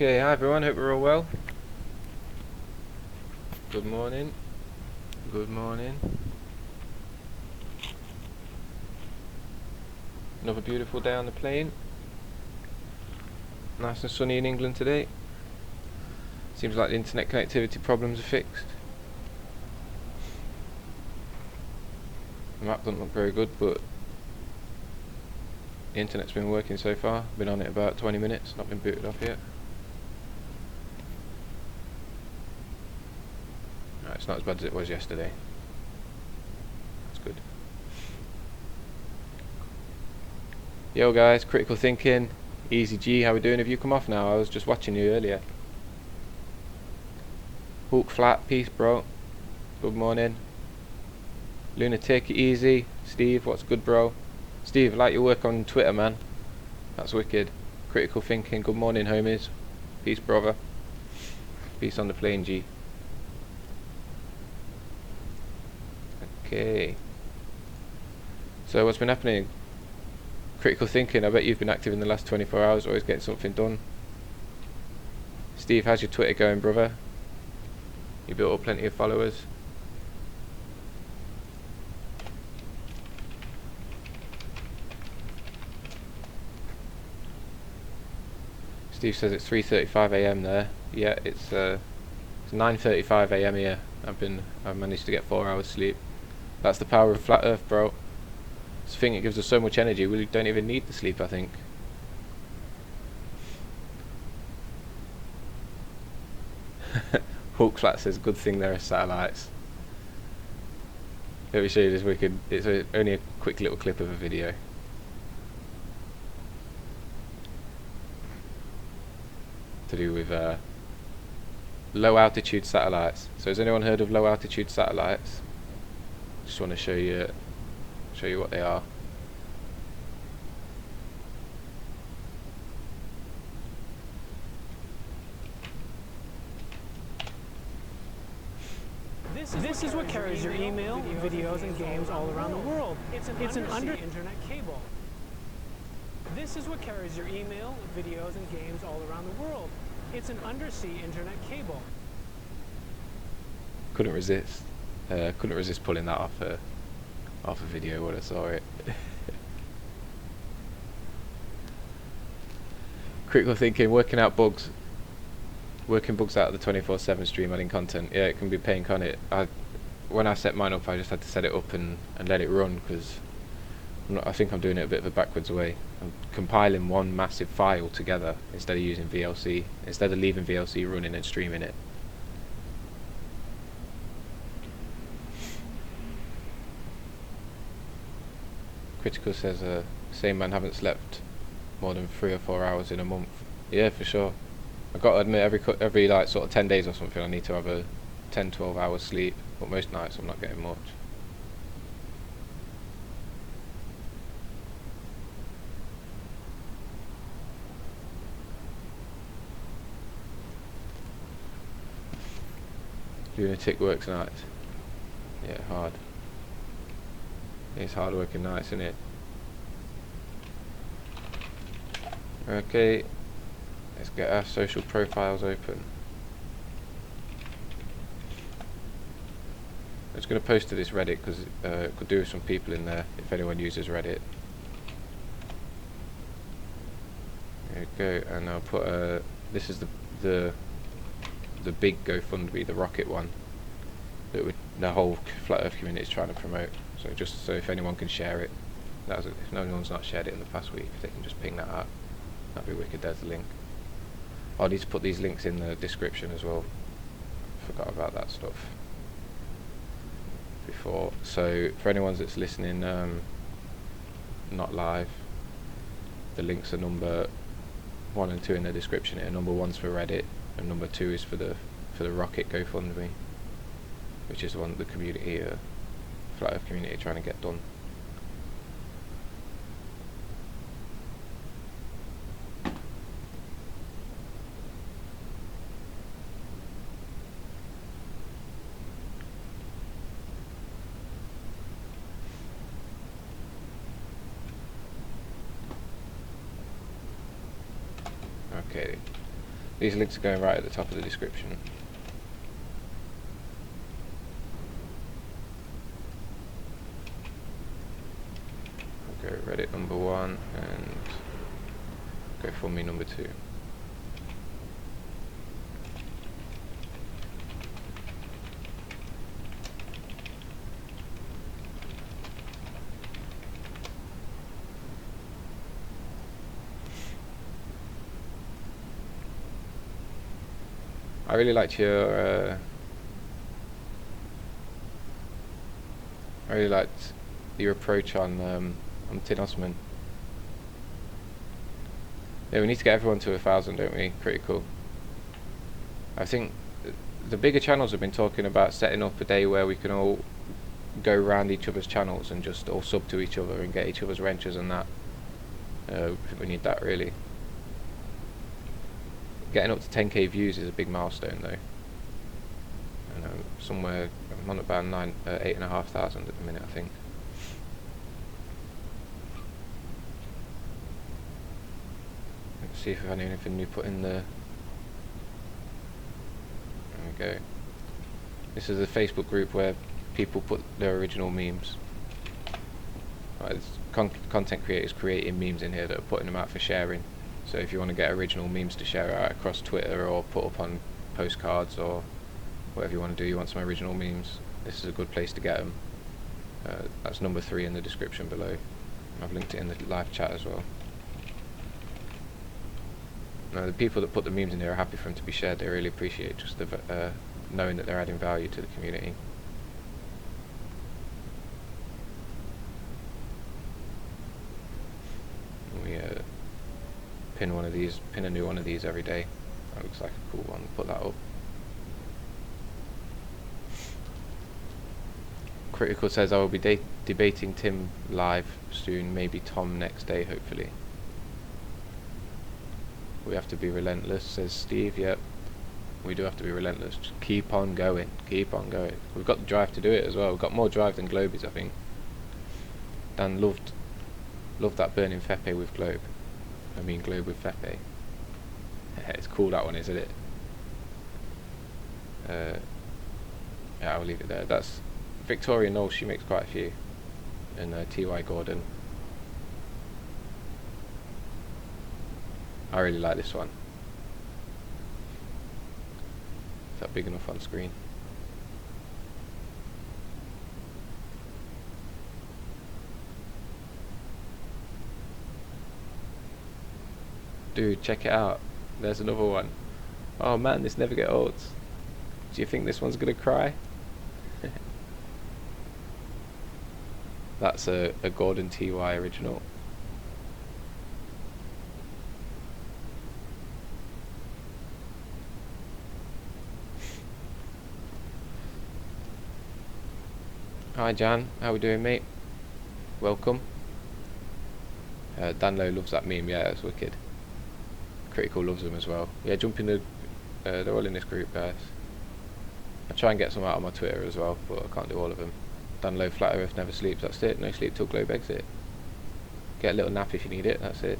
Okay, hi everyone, hope we're all well. Good morning. Good morning. Another beautiful day on the plane. Nice and sunny in England today. Seems like the internet connectivity problems are fixed. The map doesn't look very good, but the internet's been working so far. Been on it about 20 minutes, not been booted off yet. Right, it's not as bad as it was yesterday. That's good. Yo guys, critical thinking, Easy G, how we doing? Have you come off now? I was just watching you earlier. Hulk Flat, peace bro. Good morning. Luna, take it easy. Steve, what's good bro? Steve, I like your work on Twitter, man. That's wicked. Critical thinking, good morning homies. Peace brother. Peace on the plane, G. Okay. So what's been happening? Critical thinking, I bet you've been active in the last 24 hours, always getting something done. Steve, how's your Twitter going, brother? You built up plenty of followers. Steve says it's 3:35 AM there. Yeah, it's 9:35 AM here. I've managed to get 4 hours sleep. That's the power of flat Earth, bro. This thing, it gives us so much energy. We don't even need the sleep, I think. Hulk Flat says, good thing there are satellites. Let me show you this wicked. It's only a quick little clip of a video. To do with low altitude satellites. So has anyone heard of low altitude satellites? Just want to show you what they are. This is what carries your email, videos, and games all around the world. It's an undersea internet cable. This is what carries your email, videos, and games all around the world. It's an undersea internet cable. Couldn't resist. Couldn't resist pulling that off a video when I saw it. Critical thinking, working bugs out of the 24/7 stream, adding content. Yeah, it can be pain, can't it? When I set mine up, I just had to set it up and let it run, because I think I'm doing it a bit of a backwards way. I'm compiling one massive file together instead of using VLC, instead of leaving VLC running and streaming it. Critical says, same man, haven't slept more than 3 or 4 hours in a month. Yeah, for sure. I've got to admit, every like sort of 10 days or something, I need to have a 10-12 hours sleep, but most nights I'm not getting much. Lunatic works nights. Yeah, hard. It's hard working nights, isn't it? Okay, let's get our social profiles open. I'm just going to post to this Reddit because it could do with some people in there if anyone uses Reddit. There we go, and I'll put this is the big GoFundMe, the rocket one that the whole Flat Earth community is trying to promote. So just so if anyone can share it, if no one's not shared it in the past week, if they can just ping that out, that'd be wicked. There's the link. I'll need to put these links in the description as well. Forgot about that stuff before. So for anyone that's listening, not live, the links are number 1 and 2 in the description here. Number 1's for Reddit, and number 2 is for the rocket GoFundMe, which is the one that the community, Flat Earth community, trying to get done. Okay, These links are going right at the top of the description. I'll go Reddit number 1 and go for me number 2. I really liked your approach on Tin Osman. Yeah, we need to get everyone to 1,000, don't we? Critical. I think the bigger channels have been talking about setting up a day where we can all go around each other's channels and just all sub to each other and get each other's wrenches and that. We need that really. Getting up to 10k views is a big milestone though. Somewhere I'm on about 8,500 at the minute, I think. Let's see if I've had anything new put in there. There we go. This is a Facebook group where people put their original memes. There's content creators creating memes in here that are putting them out for sharing. So if you want to get original memes to share out across Twitter or put up on postcards or whatever you want to do, you want some original memes, this is a good place to get them. That's number 3 in the description below. I've linked it in the live chat as well. Now the people that put the memes in here are happy for them to be shared. They really appreciate just the knowing that they're adding value to the community. We pin one of these, pin a new one of these every day. That looks like a cool one. Put that up. Critical says I will be debating Tim live soon, maybe Tom next day, hopefully. We have to be relentless, says Steve. Yep, we do have to be relentless. Just keep on going, keep on going. We've got the drive to do it as well. We've got more drive than Globies, I think. Dan loved that burning Fepe with Globe. I mean Globe with Fepe. It's cool, that one, isn't it? Yeah, I'll leave it there. That's Victoria Knowles, she makes quite a few. And T.Y. Gordon. I really like this one. Is that big enough on screen? Dude, check it out. There's another one. Oh man, this never get old. Do you think this one's gonna cry? That's a Gordon T.Y. original. Hi Jan, how we doing, mate? Welcome. Danlo loves that meme. Yeah, it's wicked. Critical loves them as well. Yeah, jump in the they're all in this group, guys. I try and get some out on my Twitter as well, but I can't do all of them. Danlo, Flat Earth never sleeps, that's it. No sleep till Globe exit. Get a little nap if you need it, that's it.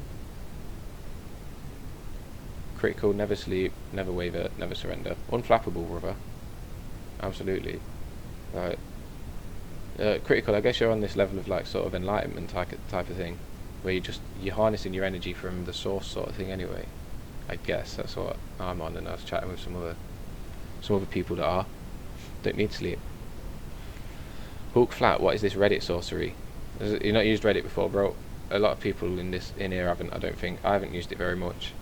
Critical, never sleep, never waver, never surrender. Unflappable, brother. Absolutely. Right. Critical, I guess you're on this level of like sort of enlightenment type of thing, where you're harnessing your energy from the source sort of thing anyway. I guess that's what I'm on, and I was chatting with some other people that are. Don't need sleep. Hulk Flat, what is this Reddit sorcery? You've not used Reddit before, bro. A lot of people in here haven't. I don't think. I haven't used it very much.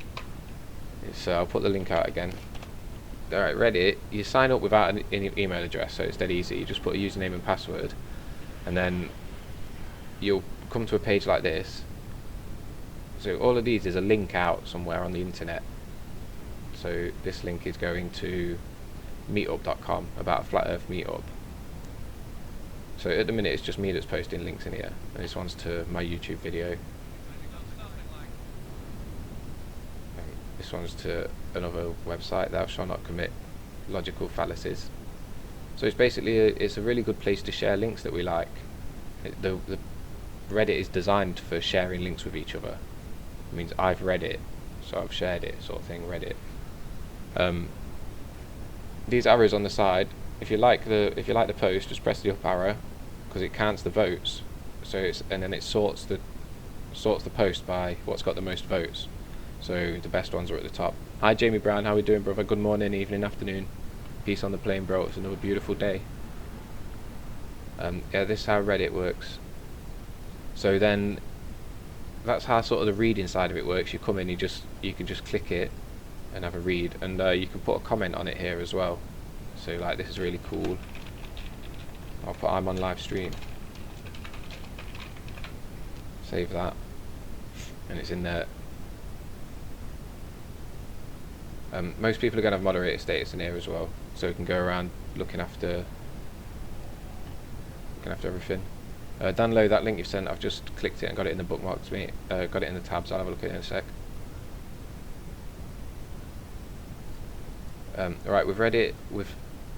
So I'll put the link out again. Alright, Reddit, you sign up without an email address, so it's dead easy. You just put a username and password, and then you'll come to a page like this. So all of these is a link out somewhere on the internet. So this link is going to meetup.com, about a flat earth meetup. So at the minute it's just me that's posting links in here, and this one's to my YouTube video. This one's to another website, thou shalt not commit logical fallacies. So it's basically it's a really good place to share links that we like. The Reddit is designed for sharing links with each other. It means I've read it, so I've shared it, sort of thing. Reddit. These arrows on the side, if you like the post, just press the up arrow, because it counts the votes. So and then it sorts the post by what's got the most votes. So the best ones are at the top. Hi Jamie Brown, how we doing, brother? Good morning, evening, afternoon. Peace on the plane, bro. It's another beautiful day. Yeah, this is how Reddit works. So then, that's how sort of the reading side of it works. You come in, you can just click it and have a read, and you can put a comment on it here as well. So like, this is really cool. I'll put I'm on live stream. Save that, and it's in there. Most people are going to have moderator status in here as well, so we can go around looking after everything. Download that link you've sent. I've just clicked it and got it in the bookmarks. Got it in the tabs. I'll have a look at it in a sec. Alright, with Reddit,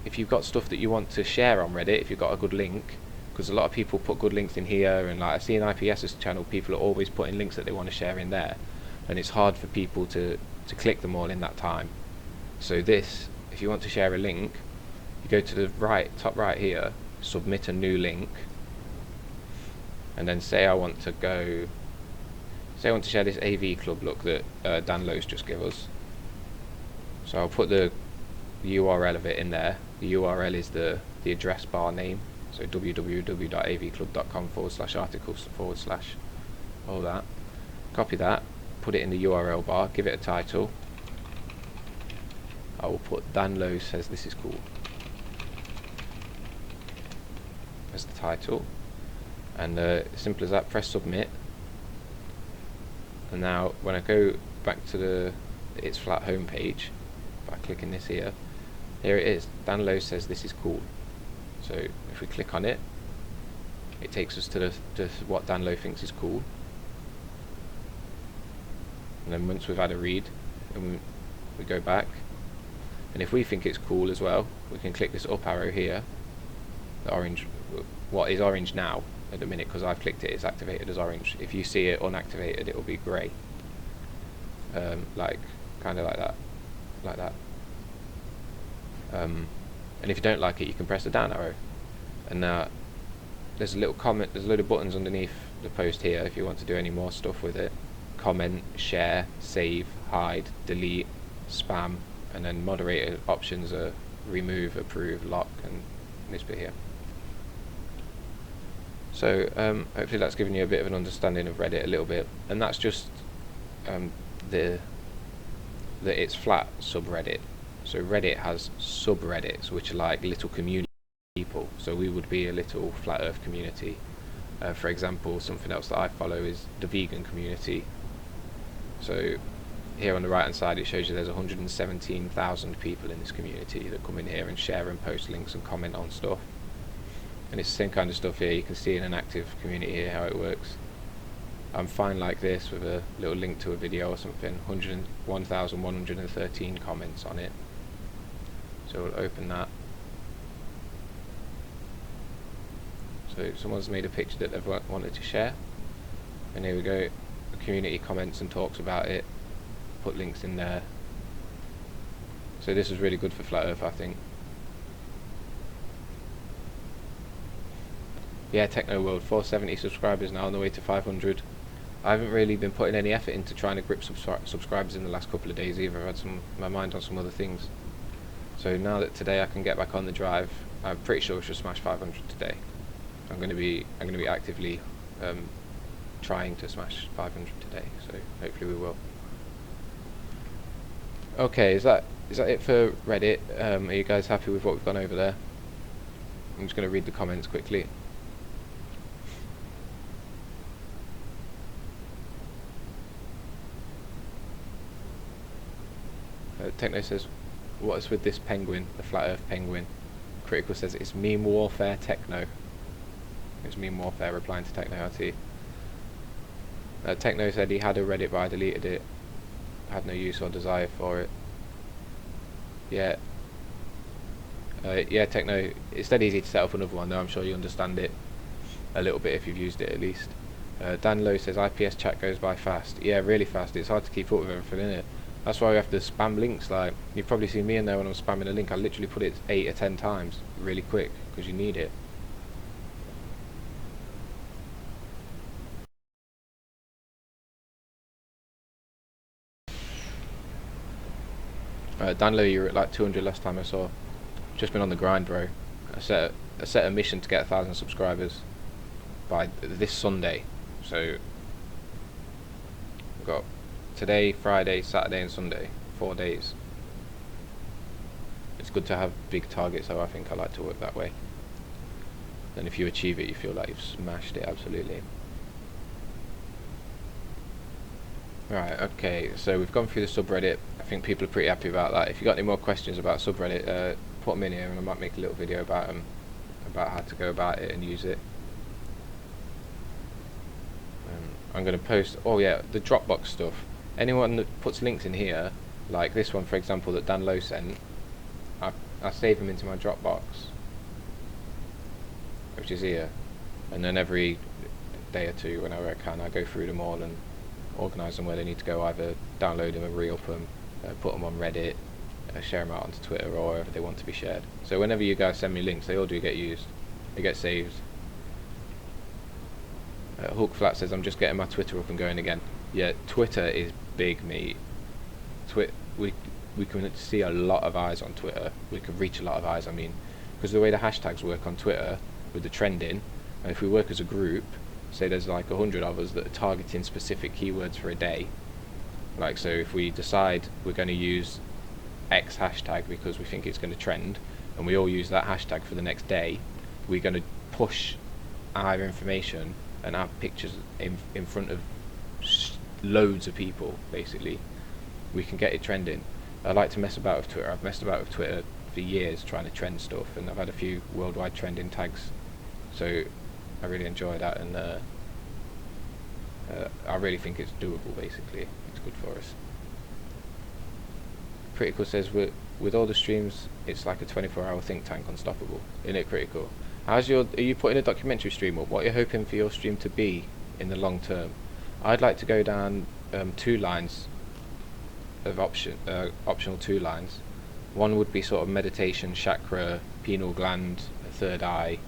if you've got stuff that you want to share on Reddit, if you've got a good link, because a lot of people put good links in here, and like I see in IPS's channel, people are always putting links that they want to share in there, and it's hard for people to click them all in that time. So this, if you want to share a link, you go to the top right here, submit a new link, and then say I want to share this AV club look that Dan Lowe's just gave us. So I'll put the URL of it in there. The URL is the address bar name, so www.avclub.com/articles/ all that. Copy that, put it in the URL bar, give it a title. I will put Dan Lowe says this is cool as the title, and simple as that. Press submit, and now when I go back to the It's Flat homepage by clicking this here it is. Dan Lowe says this is cool. So if we click on it, it takes us to what Dan Lowe thinks is cool. And then once we've had a read, and we go back, and if we think it's cool as well, we can click this up arrow here, the orange, what is orange now at the minute, because I've clicked it, it's activated as orange. If you see it unactivated, it will be grey, like kind of like that. And if you don't like it, you can press the down arrow, and there's a little comment, there's a load of buttons underneath the post here if you want to do any more stuff with it. Comment, share, save, hide, delete, spam, and then moderator options are remove, approve, lock, and this bit here. So hopefully that's given you a bit of an understanding of Reddit a little bit, and that's just the It's Flat subreddit. So Reddit has subreddits, which are like little community people. So we would be a little flat earth community. For example, something else that I follow is the vegan community. So here on the right hand side it shows you there's 117,000 people in this community that come in here and share and post links and comment on stuff. And it's the same kind of stuff here. You can see in an active community here how it works. I'm fine like this with a little link to a video or something. 101,113 comments on it. So we'll open that. So someone's made a picture that they've wanted to share, and here we go. The community comments and talks about it. Put links in there. So this is really good for Flat Earth, I think. Yeah, Techno World, 470 subscribers now, on the way to 500. I haven't really been putting any effort into trying to grip subscribers in the last couple of days either. I've had my mind on some other things. So now that today I can get back on the drive, I'm pretty sure we should smash 500 today. I'm going to be actively trying to smash 500 today. So hopefully we will. Okay, is that it for Reddit? Are you guys happy with what we've gone over there? I'm just going to read the comments quickly. Techno says, what is with this penguin, the flat earth penguin? Critical says, it's meme warfare, Techno. It's meme warfare, replying to Techno RT. Techno said he had a Reddit but I deleted it. Had no use or desire for it. Yeah. Yeah, Techno, it's dead easy to set up another one though. I'm sure you understand it a little bit if you've used it at least. Dan Lowe says, IPS chat goes by fast. Yeah, really fast. It's hard to keep up with everything, isn't it? That's why we have to spam links. Like, you've probably seen me in there when I'm spamming a link. I literally put it 8 or 10 times really quick because you need it. Danlo, you were at like 200 last time I saw. Just been on the grind, bro. I set a mission to get 1,000 subscribers by this Sunday. So we've got today, Friday, Saturday and Sunday. 4 days. It's good to have big targets, though. I think I like to work that way. Then if you achieve it, you feel like you've smashed it, absolutely. Right, okay, so we've gone through the subreddit. I think people are pretty happy about that. If you've got any more questions about subreddit, put them in here and I might make a little video about them, about how to go about it and use it. I'm going to post, oh yeah, the Dropbox stuff. Anyone that puts links in here, like this one for example that Dan Lowe sent, I save them into my Dropbox, which is here, and then every day or two, whenever I can, I go through them all and organise them where they need to go, either download them and re-up them, put them on Reddit, share them out onto Twitter or wherever they want to be shared. So whenever you guys send me links, they all do get used, they get saved. Hulk Flat says, I'm just getting my Twitter up and going again. Yeah, Twitter is big, mate. We can see a lot of eyes on Twitter. We can reach a lot of eyes, I mean, because the way the hashtags work on Twitter with the trending, and if we work as a group, say there's like 100 of us that are targeting specific keywords for a day, like, so if we decide we're going to use X hashtag because we think it's going to trend, and we all use that hashtag for the next day, we're going to push our information and our pictures in front of loads of people. Basically, we can get it trending. I like to mess about with Twitter. I've messed about with Twitter for years trying to trend stuff, and I've had a few worldwide trending tags, so I really enjoy that, and I really think it's doable. Basically, it's good for us. Critical says, with all the streams, it's like a 24-hour think tank, unstoppable. Isn't it, Critical? Are you putting a documentary stream up? What are you hoping for your stream to be in the long term? I'd like to go down 2 lines of optional 2 lines. One would be sort of meditation, chakra, pineal gland, third eye,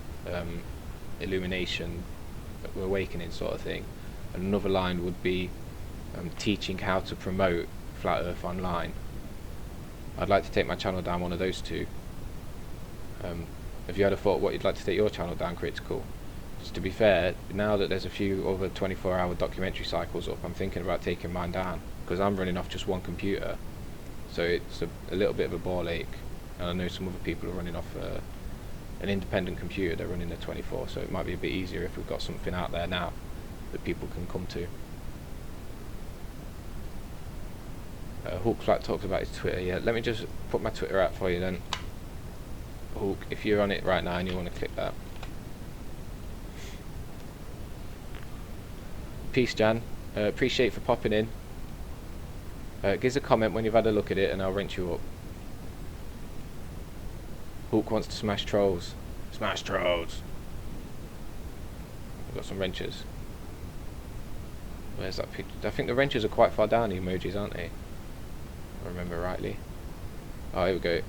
illumination, awakening sort of thing. And another line would be teaching how to promote Flat Earth online. I'd like to take my channel down one of those 2. Have you had a thought what you'd like to take your channel down, Critical? Just to be fair, now that there's a few other 24-hour documentary cycles up, I'm thinking about taking mine down, because I'm running off just one computer, so it's a little bit of a ball ache, and I know some other people are running off an independent computer. They're running a 24, so it might be a bit easier if we've got something out there now that people can come to. Hulk Flat talks about his Twitter. Yeah, let me just put my Twitter out for you then. Hulk, if you're on it right now and you want to click that. Peace, Jan. Appreciate for popping in. Give us a comment when you've had a look at it and I'll wrench you up. Hulk wants to smash trolls. Smash trolls. I've got some wrenches. Where's that picture? I think the wrenches are quite far down, the emojis, aren't they? If I remember rightly. Oh, here we go.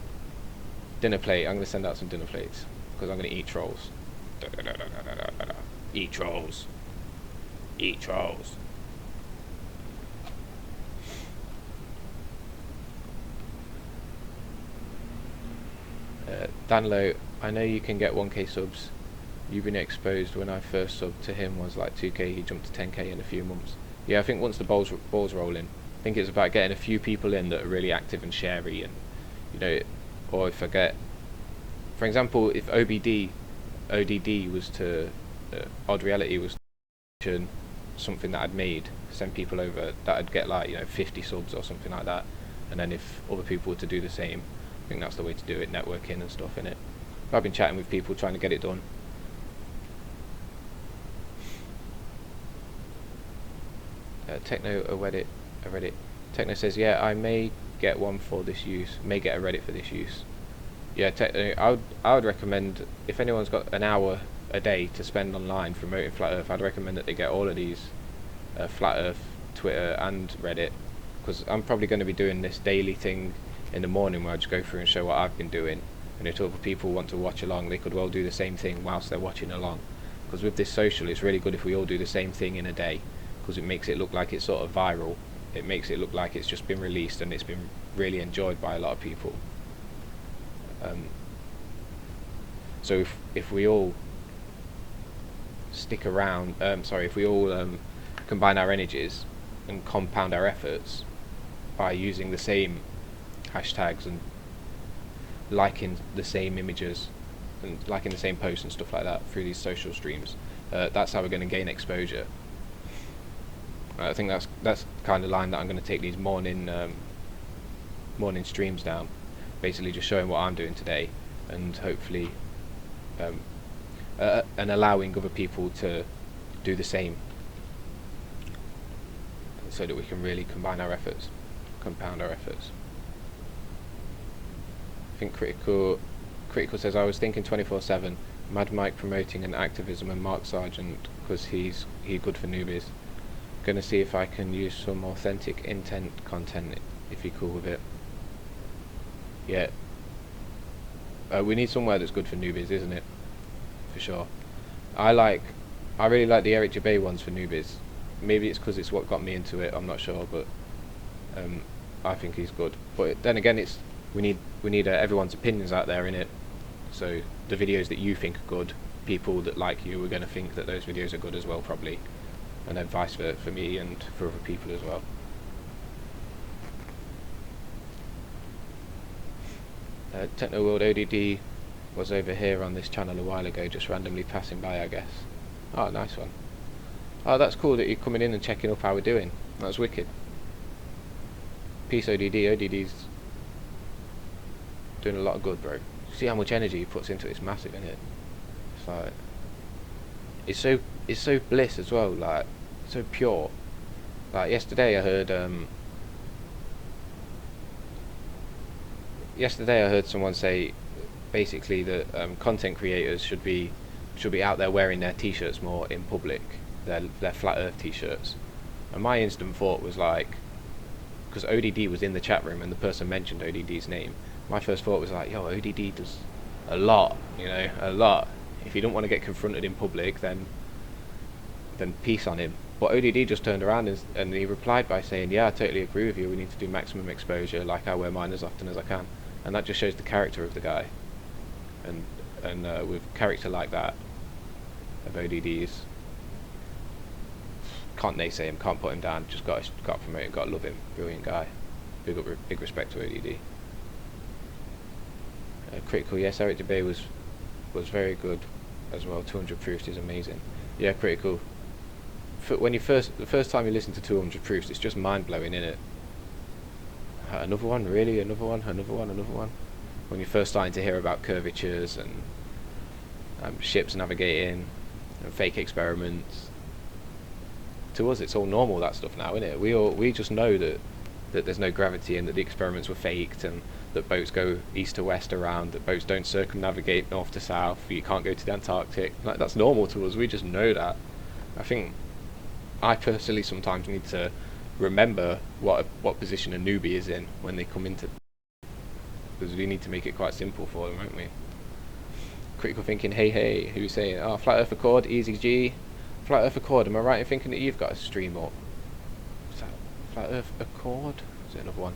Dinner plate. I'm going to send out some dinner plates because I'm going to eat trolls. Eat trolls. Eat trolls. Danlo, I know you can get 1k subs. You've been exposed. When I first subbed to him was like 2k, he jumped to 10k in a few months. Yeah, I think once the balls roll in, I think it's about getting a few people in that are really active and sharey, and you know, or if I get, for example, if ODD was to Odd Reality was to something that I'd made, send people over, that I'd get like, you know, 50 subs or something like that, and then if other people were to do the same, I think that's the way to do it, networking and stuff in it. I've been chatting with people trying to get it done. Techno a Reddit. Techno says, yeah, I may get one for this use, may get a Reddit for this use. Yeah, Techno, I would recommend, if anyone's got an hour a day to spend online promoting Flat Earth, I'd recommend that they get all of these, Flat Earth, Twitter and Reddit, because I'm probably going to be doing this daily thing in the morning where I just go through and show what I've been doing, and if other people want to watch along, they could well do the same thing whilst they're watching along. Because with this social, it's really good if we all do the same thing in a day, because it makes it look like it's sort of viral. It makes it look like it's just been released and it's been really enjoyed by a lot of people. So if we all stick around, if we all combine our energies and compound our efforts by using the same hashtags and liking the same images and liking the same posts and stuff like that through these social streams, that's how we're going to gain exposure. I think that's the kind of line that I'm going to take these morning streams down, basically just showing what I'm doing today, and hopefully and allowing other people to do the same, so that we can really compound our efforts. I think Critical says, I was thinking 24/7, Mad Mike promoting an activism and Mark Sargent, because he's good for newbies. Gonna see if I can use some authentic intent content, if you're cool with it. Yeah. We need somewhere that's good for newbies, isn't it? For sure. I really like the Eric Jabay ones for newbies. Maybe it's because it's what got me into it, I'm not sure, but I think he's good. But then again, we need everyone's opinions out there in it. So the videos that you think are good, people that like you are going to think that those videos are good as well, probably, and then vice versa for me and for other people as well. Techno World ODD was over here on this channel a while ago, just randomly passing by, I guess. Oh, nice one. Oh, that's cool that you're coming in and checking up how we're doing. That's wicked. Peace ODD. ODD's doing a lot of good, bro. See how much energy he puts into it. It's massive, isn't it? It's like, it's so bliss as well, like so pure. Like yesterday I heard someone say basically that content creators should be out there wearing their t-shirts more in public, their flat earth t-shirts. And my instant thought was like, because ODD was in the chat room and the person mentioned ODD's name, my first thought was like, yo, ODD does a lot, a lot. If you don't want to get confronted in public, then peace on him. But ODD just turned around and he replied by saying, yeah, I totally agree with you, we need to do maximum exposure, like I wear mine as often as I can. And that just shows the character of the guy. And with character like that of ODD's, can't naysay him, can't put him down, just got to promote him, got to love him. Brilliant guy. Big respect to ODD. Critical, yes, Eric Debay was very good as well. 200 proofs is amazing. Yeah, Critical. The first time you listen to 200 proofs, it's just mind blowing, isn't it? Another one, really? Another one. When you're first starting to hear about curvatures and ships navigating and fake experiments, to us it's all normal, that stuff now, isn't it? We just know that there's no gravity and that the experiments were faked, and that boats go east to west around, that boats don't circumnavigate north to south, you can't go to the Antarctic. Like, that's normal to us, we just know that. I think I personally sometimes need to remember what position a newbie is in when they come into, because we need to make it quite simple for them, won't we? Critical thinking, hey, who's saying, oh, Flat Earth Accord, Easy G, Flat Earth Accord, am I right in thinking that you've got a stream up? Is that Flat Earth Accord? Is it another one?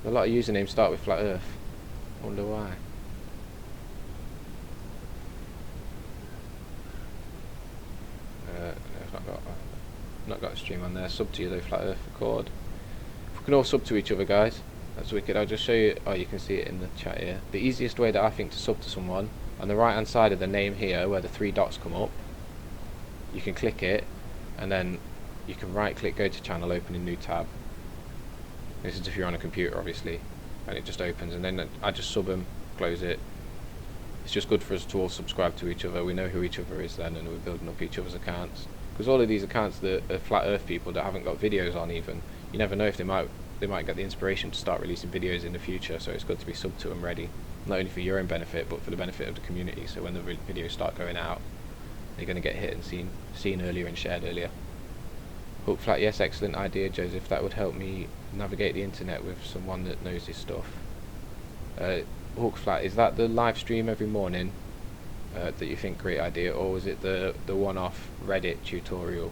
A lot of usernames start with Flat Earth. I wonder why. I've not got a stream on there. Sub to you though, Flat Earth Accord. If we can all sub to each other, guys, that's wicked. I'll just show you. Oh, you can see it in the chat here. The easiest way that I think to sub to someone, on the right hand side of the name here, where the 3 dots come up, you can click it, and then you can right click, go to channel, open a new tab. This is if you're on a computer, obviously, and it just opens, and then I just sub them, close it. It's just good for us to all subscribe to each other. We know who each other is then, and we're building up each other's accounts. Because all of these accounts that are Flat Earth people that haven't got videos on, even, you never know if they might get the inspiration to start releasing videos in the future. So it's good to be sub to them ready, not only for your own benefit, but for the benefit of the community. So when the videos start going out, they're going to get hit and seen earlier and shared earlier. Hook flat, yes, excellent idea, Joseph. That would help me navigate the internet with someone that knows this stuff. Hook flat, is that the live stream every morning that you think great idea, or was it the one-off Reddit tutorial?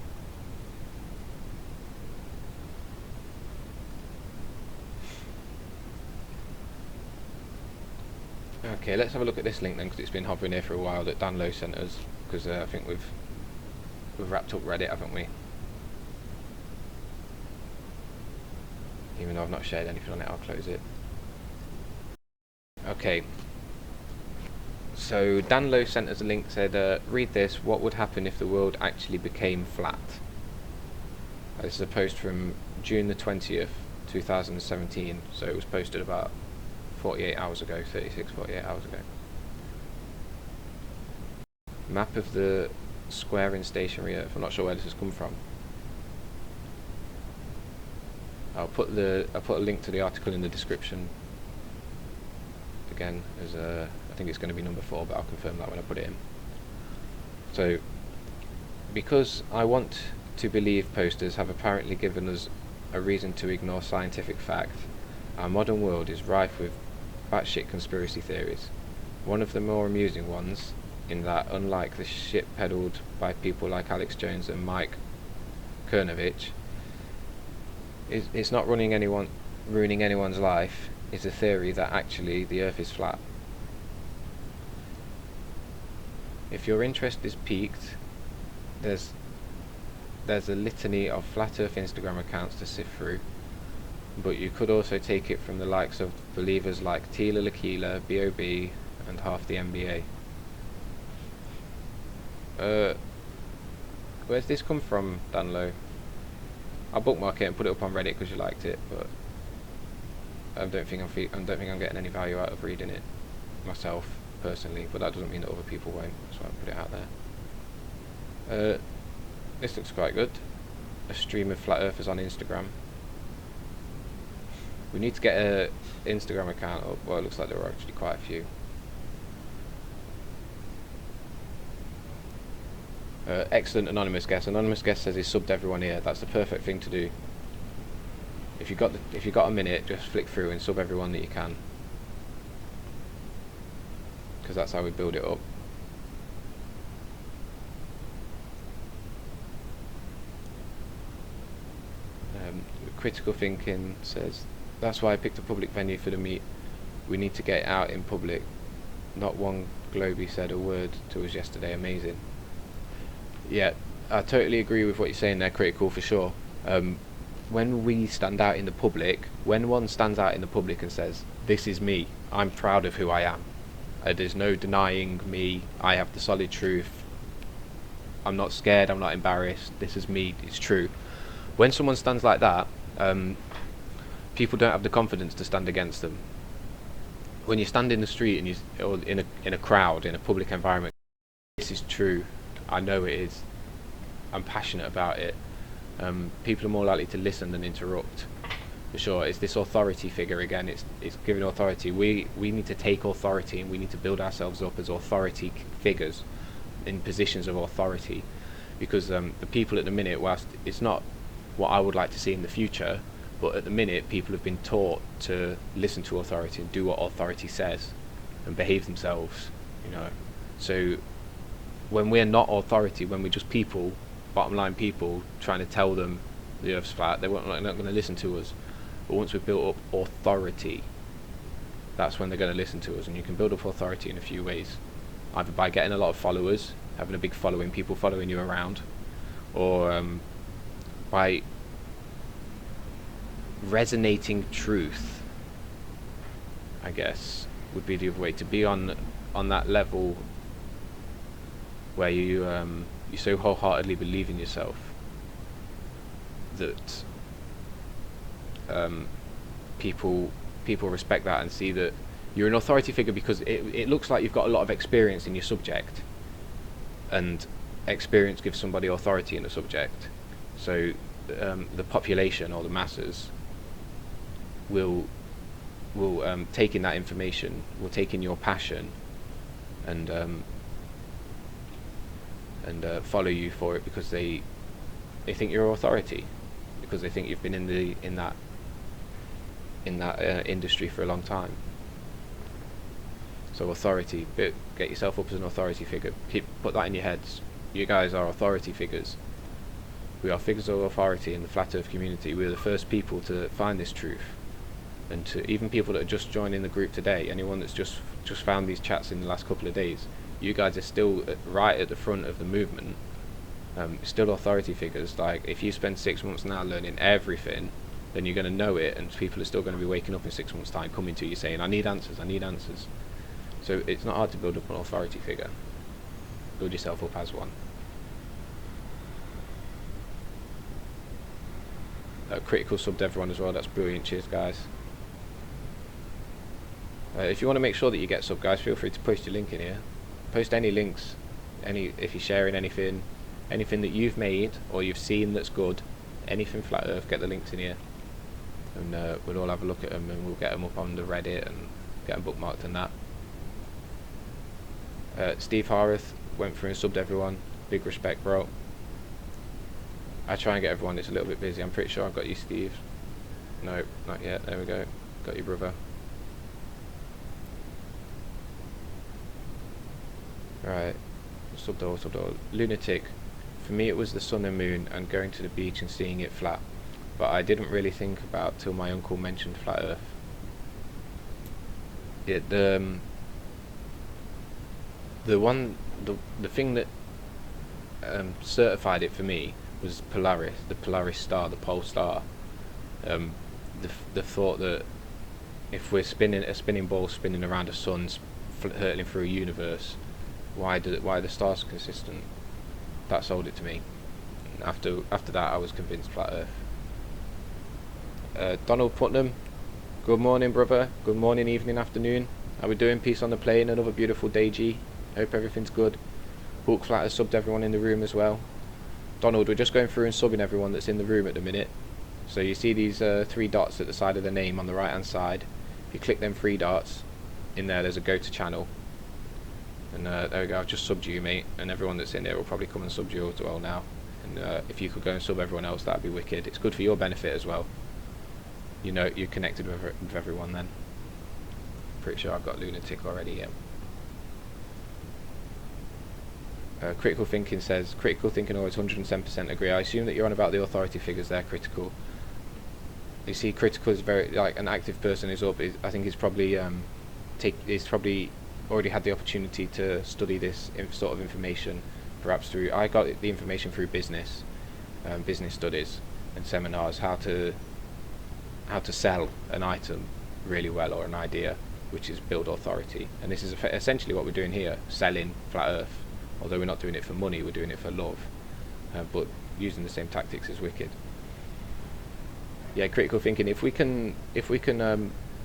Okay, let's have a look at this link then, because it's been hovering here for a while that Dan Lowe sent us, because I think we've wrapped up Reddit, haven't we? Even though I've not shared anything on it, I'll close it. Okay. So Dan Lowe sent us a link, said, read this, what would happen if the world actually became flat? This is a post from June the 20th, 2017, so it was posted about 48 hours ago, 48 hours ago. Map of the square in stationary Earth. I'm not sure where this has come from. I'll put a link to the article in the description. Again, as I think it's going to be number 4, but I'll confirm that when I put it in. So, because I want to believe posters have apparently given us a reason to ignore scientific fact, our modern world is rife with batshit conspiracy theories. One of the more amusing ones, in that unlike the shit peddled by people like Alex Jones and Mike Kernovich, it's not ruining anyone's life, is the theory that actually the Earth is flat. If your interest is piqued, there's a litany of flat Earth Instagram accounts to sift through, but you could also take it from the likes of believers like Tila Lakila, B.O.B. and half the NBA. Where's this come from, Dan Lowe? I'll bookmark it and put it up on Reddit because you liked it, but I don't think I'm getting any value out of reading it myself personally. But that doesn't mean that other people won't. That's why I put it out there. This looks quite good. A stream of flat earthers on Instagram. We need to get a Instagram account up. Well, it looks like there are actually quite a few. Excellent anonymous guest. Anonymous guest says he's subbed everyone here. That's the perfect thing to do. If you got a minute, just flick through and sub everyone that you can, because that's how we build it up. Critical thinking says that's why I picked a public venue for the meet. We need to get it out in public. Not one Globey said a word to us yesterday. Amazing. Yeah, I totally agree with what you're saying there, Critical, for sure. When we stand out in the public, when one stands out in the public and says, this is me, I'm proud of who I am, there's no denying me, I have the solid truth, I'm not scared, I'm not embarrassed, this is me, it's true. When someone stands like that, people don't have the confidence to stand against them. When you stand in the street and or in a crowd, in a public environment, this is true, I know it is, I'm passionate about it, people are more likely to listen than interrupt, for sure. It's this authority figure again, it's giving authority. We need to take authority, and we need to build ourselves up as authority figures in positions of authority, because the people at the minute, whilst it's not what I would like to see in the future, but at the minute people have been taught to listen to authority and do what authority says and behave themselves, you know. So when we're not authority, when we're just people, bottom line people, trying to tell them the Earth's flat, they're not going to listen to us. But once we've built up authority, that's when they're going to listen to us. And you can build up authority in a few ways, either by getting a lot of followers, having a big following, people following you around, or by resonating truth, I guess, would be the other way, to be on that level where you so wholeheartedly believe in yourself that people respect that and see that you're an authority figure, because it looks like you've got a lot of experience in your subject, and experience gives somebody authority in the subject. So the population, or the masses, will take in that information, will take in your passion, and follow you for it, because they they think you're authority because they think you've been in that industry for a long time. So authority, get yourself up as an authority figure. Put that in your heads. You guys are authority figures. We are figures of authority in the Flat Earth community. We're the first people to find this truth, and to even people that are just joining the group today, anyone that's just found these chats in the last couple of days, you guys are still right at the front of the movement. Still authority figures. Like, if you spend 6 months now learning everything, then you're going to know it, and people are still going to be waking up in 6 months' time, coming to you saying, I need answers, I need answers. So it's not hard to build up an authority figure. Build yourself up as one. Critical subbed everyone as well, that's brilliant, cheers guys. If you want to make sure that you get sub, guys, feel free to post your link in here. Post any links, if you're sharing anything that you've made or you've seen that's good, anything Flat Earth, get the links in here, and we'll all have a look at them, and we'll get them up on the Reddit and get them bookmarked and that. Steve Hareth went through and subbed everyone, big respect, bro. I try and get everyone, it's a little bit busy. I'm pretty sure I've got you, Steve. No, not yet, there we go, got you, brother. Right, subbed all. Lunatic, for me it was the sun and moon and going to the beach and seeing it flat, but I didn't really think about till my uncle mentioned Flat Earth. The thing that certified it for me was Polaris, the Polaris star, the pole star. The thought that if we're a spinning ball spinning around a sun, hurtling through a universe, why the stars consistent? That sold it to me. After that, I was convinced Flat Earth. Donald Putnam, good morning, brother. Good morning, evening, afternoon. How we doing? Peace on the plane. Another beautiful day, G. Hope everything's good. Hulk Flat has subbed everyone in the room as well. Donald, we're just going through and subbing everyone that's in the room at the minute. So you see these 3 dots at the side of the name on the right hand side. If you click them 3 dots, in there's a go to channel. And there we go, I've just subbed you, mate. And everyone that's in there will probably come and sub you as well now. And if you could go and sub everyone else, that'd be wicked. It's good for your benefit as well. You know, you're connected with everyone then. Pretty sure I've got Lunatic already, yeah. Critical Thinking says, Critical Thinking always 107% agree. I assume that you're on about the authority figures there, Critical. You see, Critical is very, like, an active person is up. I think he's probably already had the opportunity to study this sort of information, perhaps through, I got the information through business studies and seminars, how to sell an item really well, or an idea, which is build authority. And this is essentially what we're doing here, selling Flat Earth. Although we're not doing it for money, we're doing it for love, but using the same tactics is wicked. Yeah, Critical Thinking. If we can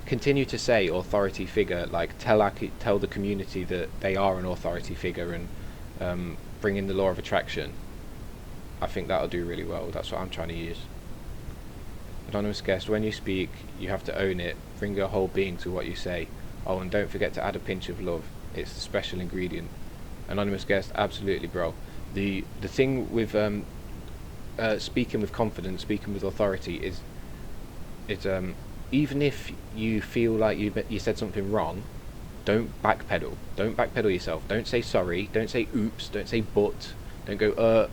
continue to say authority figure, like tell the community that they are an authority figure, and bring in the law of attraction, I think that'll do really well. That's what I'm trying to use. Anonymous guest, when you speak, you have to own it. Bring your whole being to what you say. Oh, and don't forget to add a pinch of love. It's the special ingredient. Anonymous guest, absolutely, bro. The thing with speaking with confidence, speaking with authority is even if you feel like you said something wrong, don't backpedal. Don't backpedal yourself. Don't say sorry. Don't say oops. Don't say but. Don't go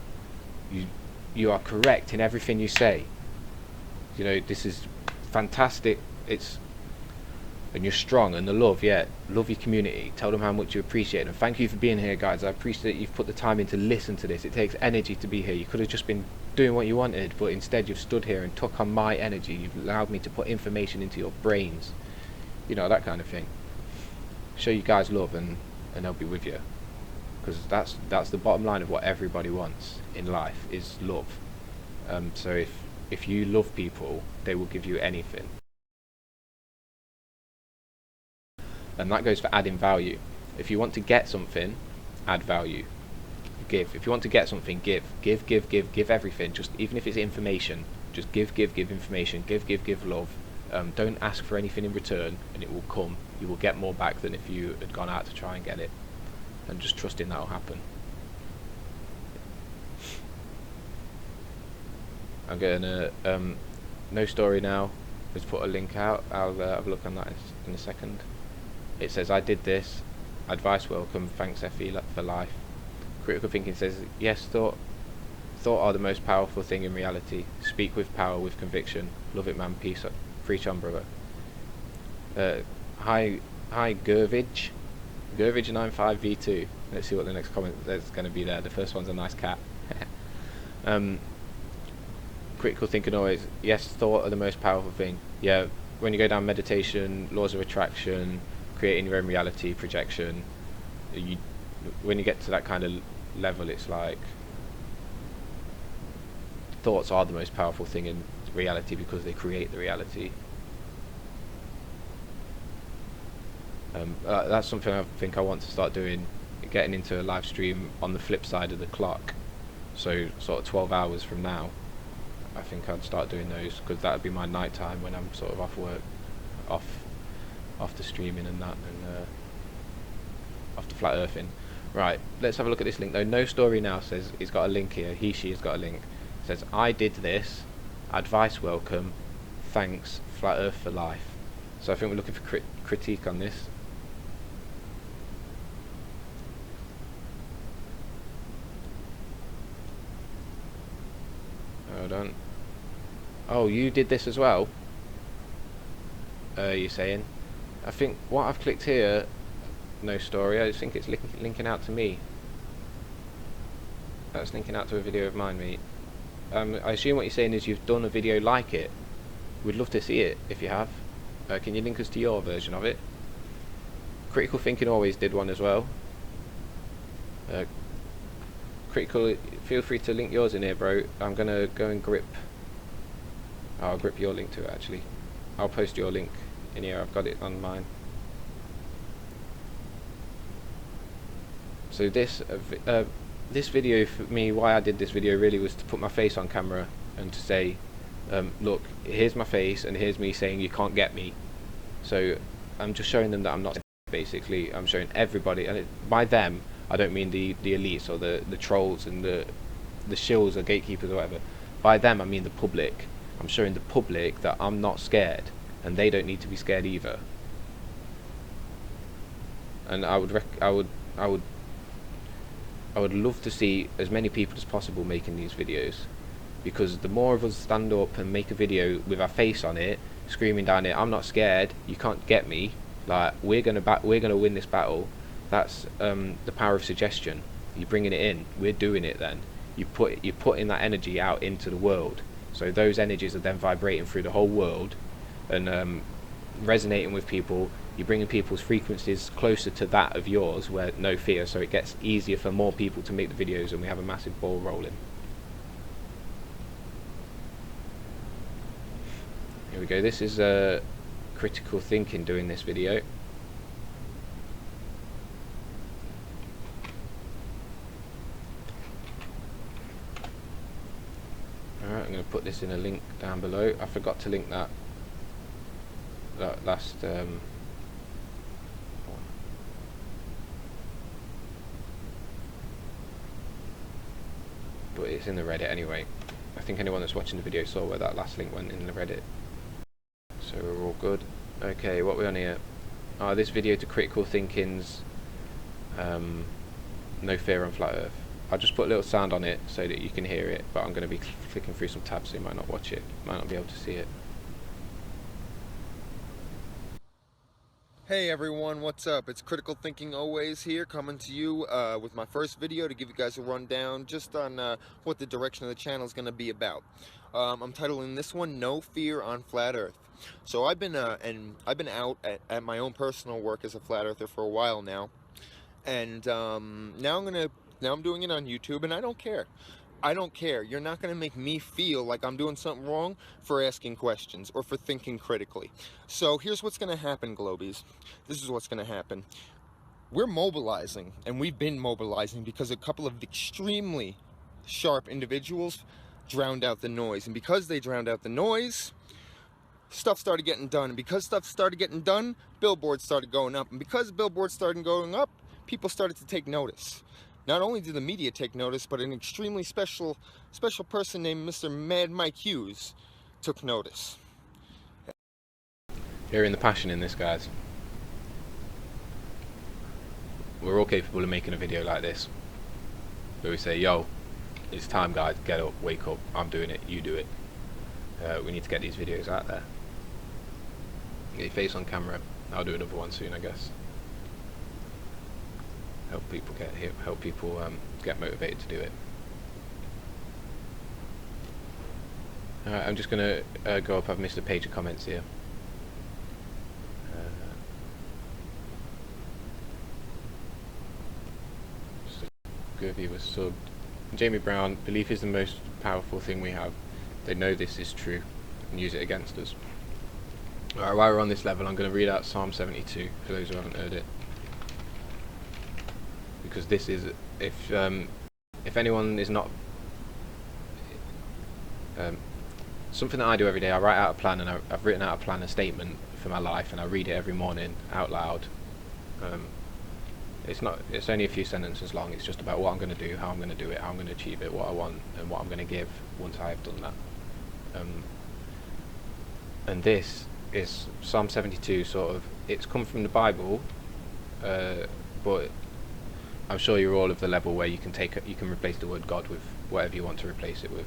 you are correct in everything you say. You know, this is fantastic. And you're strong, and the love, yeah, love your community, tell them how much you appreciate them. Thank you for being here, guys. I appreciate you've put the time in to listen to this. It takes energy to be here. You could have just been doing what you wanted, but instead you've stood here and took on my energy. You've allowed me to put information into your brains, you know, that kind of thing. Show you guys love, and they'll be with you, because that's the bottom line of what everybody wants in life, is love. So if you love people, they will give you anything. And that goes for adding value. If you want to get something, add value. Give. If you want to get something, give. Give everything. Just even if it's information, just give information. Give love. Don't ask for anything in return, and it will come. You will get more back than if you had gone out to try and get it. And just trusting that will happen. I'm gonna no story now. Let's put a link out. I'll have a look on that in a second. It says, I did this. Advice welcome. Thanks FE for life. Critical thinking says, yes, thought are the most powerful thing in reality. Speak with power, with conviction. Love it, man. Peace. Preach on, brother. Hi Gervage 95V2. Let's see what the next comment there's going to be there. The first one's a nice cat. Critical thinking always, yes, thought are the most powerful thing. Yeah, when you go down meditation, laws of attraction, creating your own reality, projection, when you get to that kind of level, it's like thoughts are the most powerful thing in reality because they create the reality. That's something I think I want to start doing, getting into a live stream on the flip side of the clock. So sort of 12 hours from now, I think I'd start doing those, because that would be my night time when I'm sort of off work, off the streaming and that, and off the flat earthing. Right, let's have a look at this link though. No story now says he's got a link here. She has got a link. It says, I did this. Advice welcome. Thanks. Flat Earth for life. So I think we're looking for critique on this. Hold on. Oh, you did this as well? You're saying? I think what I've clicked here, no story, I think it's linking out to me. That's linking out to a video of mine, mate. I assume what you're saying is you've done a video like it. We'd love to see it if you have. Can you link us to your version of it? Critical Thinking always did one as well. Critical, feel free to link yours in here, bro. I'm gonna go and grip. I'll grip your link to it actually. I'll post your link in here. I've got it on mine. So this video for me, why I did this video really was to put my face on camera and to say, look, here's my face and here's me saying you can't get me. So I'm just showing them that I'm not, basically. I'm showing everybody, and by them I don't mean the elites or the trolls and the shills or gatekeepers or whatever. By them I mean the public. I'm showing the public that I'm not scared, and they don't need to be scared either. And I would love to see as many people as possible making these videos, because the more of us stand up and make a video with our face on it, screaming down it, I'm not scared, you can't get me, like we're gonna win this battle. That's the power of suggestion. You're bringing it in, we're doing it. Then you're putting that energy out into the world, so those energies are then vibrating through the whole world and resonating with people. You're bringing people's frequencies closer to that of yours, where no fear, so it gets easier for more people to make the videos and we have a massive ball rolling. Here we go. This is Critical Thinking doing this video. Alright, I'm going to put this in a link down below. I forgot to link that last but it's in the Reddit anyway. I think anyone that's watching the video saw where that last link went in the Reddit. So we're all good. Okay, what are we on here? This video to Critical Thinking's No Fear on Flat Earth. I'll just put a little sound on it so that you can hear it, but I'm going to be flicking through some tabs so you might not watch it, might not be able to see it. Hey everyone, what's up? It's Critical Thinking always here, coming to you with my first video to give you guys a rundown just on what the direction of the channel is going to be about. I'm titling this one "No Fear on Flat Earth." So I've been out at my own personal work as a flat earther for a while now, and now I'm doing it on YouTube, and I don't care. I don't care. You're not going to make me feel like I'm doing something wrong for asking questions or for thinking critically. So here's what's going to happen, Globies. This is what's going to happen. We're mobilizing, and we've been mobilizing because a couple of extremely sharp individuals drowned out the noise. And because they drowned out the noise, stuff started getting done. And because stuff started getting done, billboards started going up. And because billboards started going up, people started to take notice. Not only did the media take notice, but an extremely special person named Mr. Mad Mike Hughes took notice. Hearing the passion in this, guys. We're all capable of making a video like this, where we say, yo, it's time, guys, get up, wake up, I'm doing it, you do it. We need to get these videos out there. Get your face on camera. I'll do another one soon, I guess. Help people get motivated to do it. Alright, I'm just gonna go up. I've missed a page of comments here. Good viewers subbed. Jamie Brown, belief is the most powerful thing we have. They know this is true and use it against us. Alright, while we're on this level, I'm going to read out Psalm 72 for those who haven't heard it. Because this is, if anyone is not, something that I do every day, I write out a plan, and I've written out a plan, a statement for my life, and I read it every morning out loud. It's only a few sentences long. It's just about what I'm going to do, how I'm going to do it, how I'm going to achieve it, what I want, and what I'm going to give once I have done that. And this is Psalm 72. Sort of, it's come from the Bible, but I'm sure you're all of the level where you can replace the word God with whatever you want to replace it with.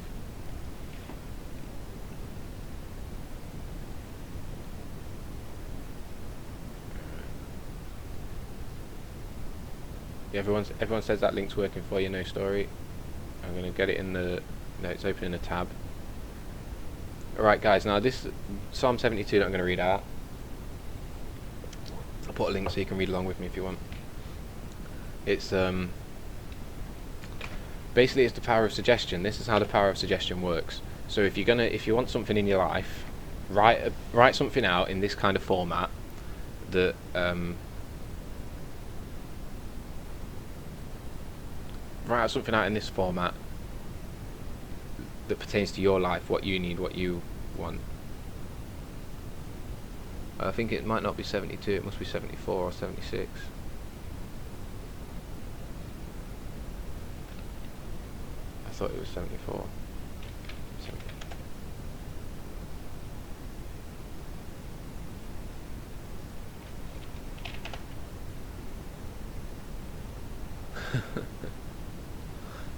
Yeah, everyone says that link's working for you, no story. I'm going to get it in the... No, it's opening a tab. Alright guys, now this Psalm 72 that I'm going to read out. I'll put a link so you can read along with me if you want. It's basically it's the power of suggestion. This is how the power of suggestion works. So if you want something in your life, write something out in this kind of format that write out something out in this format that pertains to your life, what you need, what you want. I think it might not be 72, it must be 74 or 76. I thought it was 74.